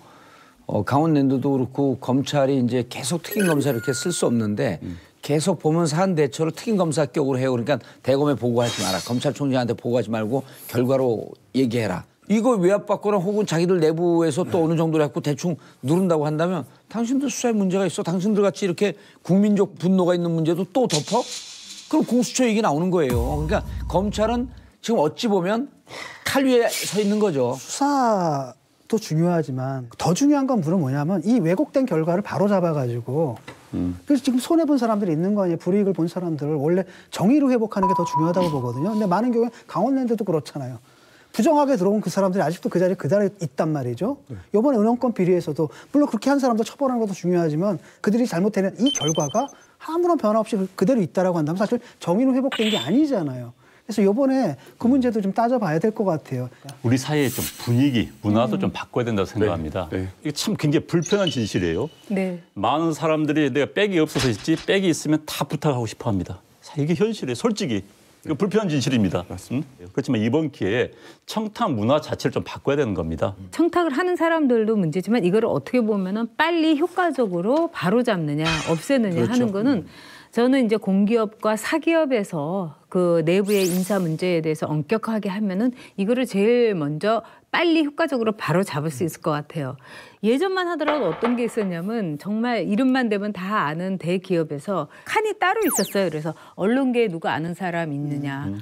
E: 강원랜드도 그렇고 검찰이 이제 계속 특임 검사 이렇게 쓸 수 없는데 계속 보면 사안 대처를 특임 검사격으로 해요. 그러니까 대검에 보고하지 마라. 검찰총장한테 보고하지 말고 결과로 얘기해라. 이거 외압받거나 혹은 자기들 내부에서 또 어느 정도로 했고 대충 누른다고 한다면 당신들 수사에 문제가 있어. 당신들 같이 이렇게 국민적 분노가 있는 문제도 또 덮어? 그럼 공수처 얘기 나오는 거예요. 그러니까 검찰은 지금 어찌 보면 칼 위에 서 있는 거죠.
F: 수사도 중요하지만 더 중요한 건 뭐냐면 이 왜곡된 결과를 바로 잡아가지고 그래서 지금 손해본 사람들이 있는 거 아니에요. 불이익을 본 사람들을 원래 정의로 회복하는 게 더 중요하다고 보거든요. 근데 많은 경우에 강원랜드도 그렇잖아요. 부정하게 들어온 그 사람들이 아직도 그 자리에 그대로 있단 말이죠. 이번에 은행권 비리에서도 물론 그렇게 한 사람도 처벌하는 것도 중요하지만 그들이 잘못되는 이 결과가 아무런 변화 없이 그대로 있다라고 한다면 사실 정의로 회복된 게 아니잖아요. 그래서 이번에 그 문제도 좀 따져봐야 될 것 같아요.
G: 우리 사회의 좀 분위기, 문화도 좀 바꿔야 된다고 생각합니다.
D: 네.
G: 이게 참 굉장히 불편한 진실이에요.
C: 네.
G: 많은 사람들이 내가 백이 없어서 있지 백이 있으면 다 부탁하고 싶어 합니다. 이게 현실이에요. 솔직히. 이거 불편한 진실입니다. 그렇지만 이번 기회에 청탁 문화 자체를 좀 바꿔야 되는 겁니다.
C: 청탁을 하는 사람들도 문제지만 이거를 어떻게 보면은 빨리 효과적으로 바로잡느냐 없애느냐 하는 거는 저는 이제 공기업과 사기업에서 그 내부의 인사 문제에 대해서 엄격하게 하면은 이거를 제일 먼저 빨리 효과적으로 바로 잡을 수 있을 것 같아요. 예전만 하더라도 어떤 게 있었냐면 정말 이름만 대면 다 아는 대기업에서 칸이 따로 있었어요. 그래서 언론계에 누가 아는 사람 있느냐,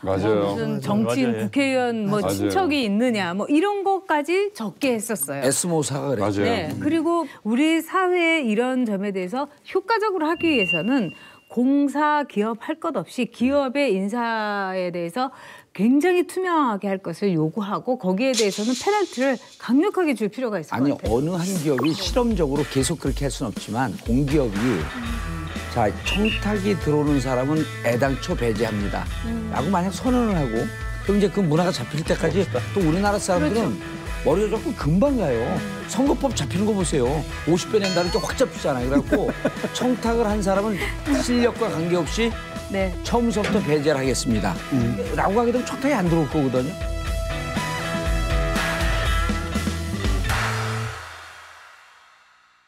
D: 맞아요.
C: 무슨 정치인,
G: 맞아요.
C: 국회의원 뭐
D: 맞아요.
C: 친척이 있느냐, 뭐 이런 것까지 적게 했었어요.
E: 에스모사가 그랬죠.
D: 맞아요.
C: 네, 그리고 우리 사회의 이런 점에 대해서 효과적으로 하기 위해서는 공사, 기업 할 것 없이 기업의 인사에 대해서 굉장히 투명하게 할 것을 요구하고 거기에 대해서는 페널티를 강력하게 줄 필요가 있을 것
E: 아니
C: 같아요.
E: 어느 한 기업이 실험적으로 계속 그렇게 할 수는 없지만 공기업이 자 청탁이 들어오는 사람은 애당초 배제합니다. 라고 만약 선언을 하고 그럼 이제 그 문화가 잡힐 때까지 또 우리나라 사람들은 머리가 조금 금방 가요. 선거법 잡히는 거 보세요. 50배 낸다 이렇게 확 잡히잖아요. 그래갖고 청탁을 한 사람은 실력과 관계없이
C: 네.
E: 처음부터 배제를 하겠습니다. 라고 하게 되면 청탁이 안 들어올 거거든요.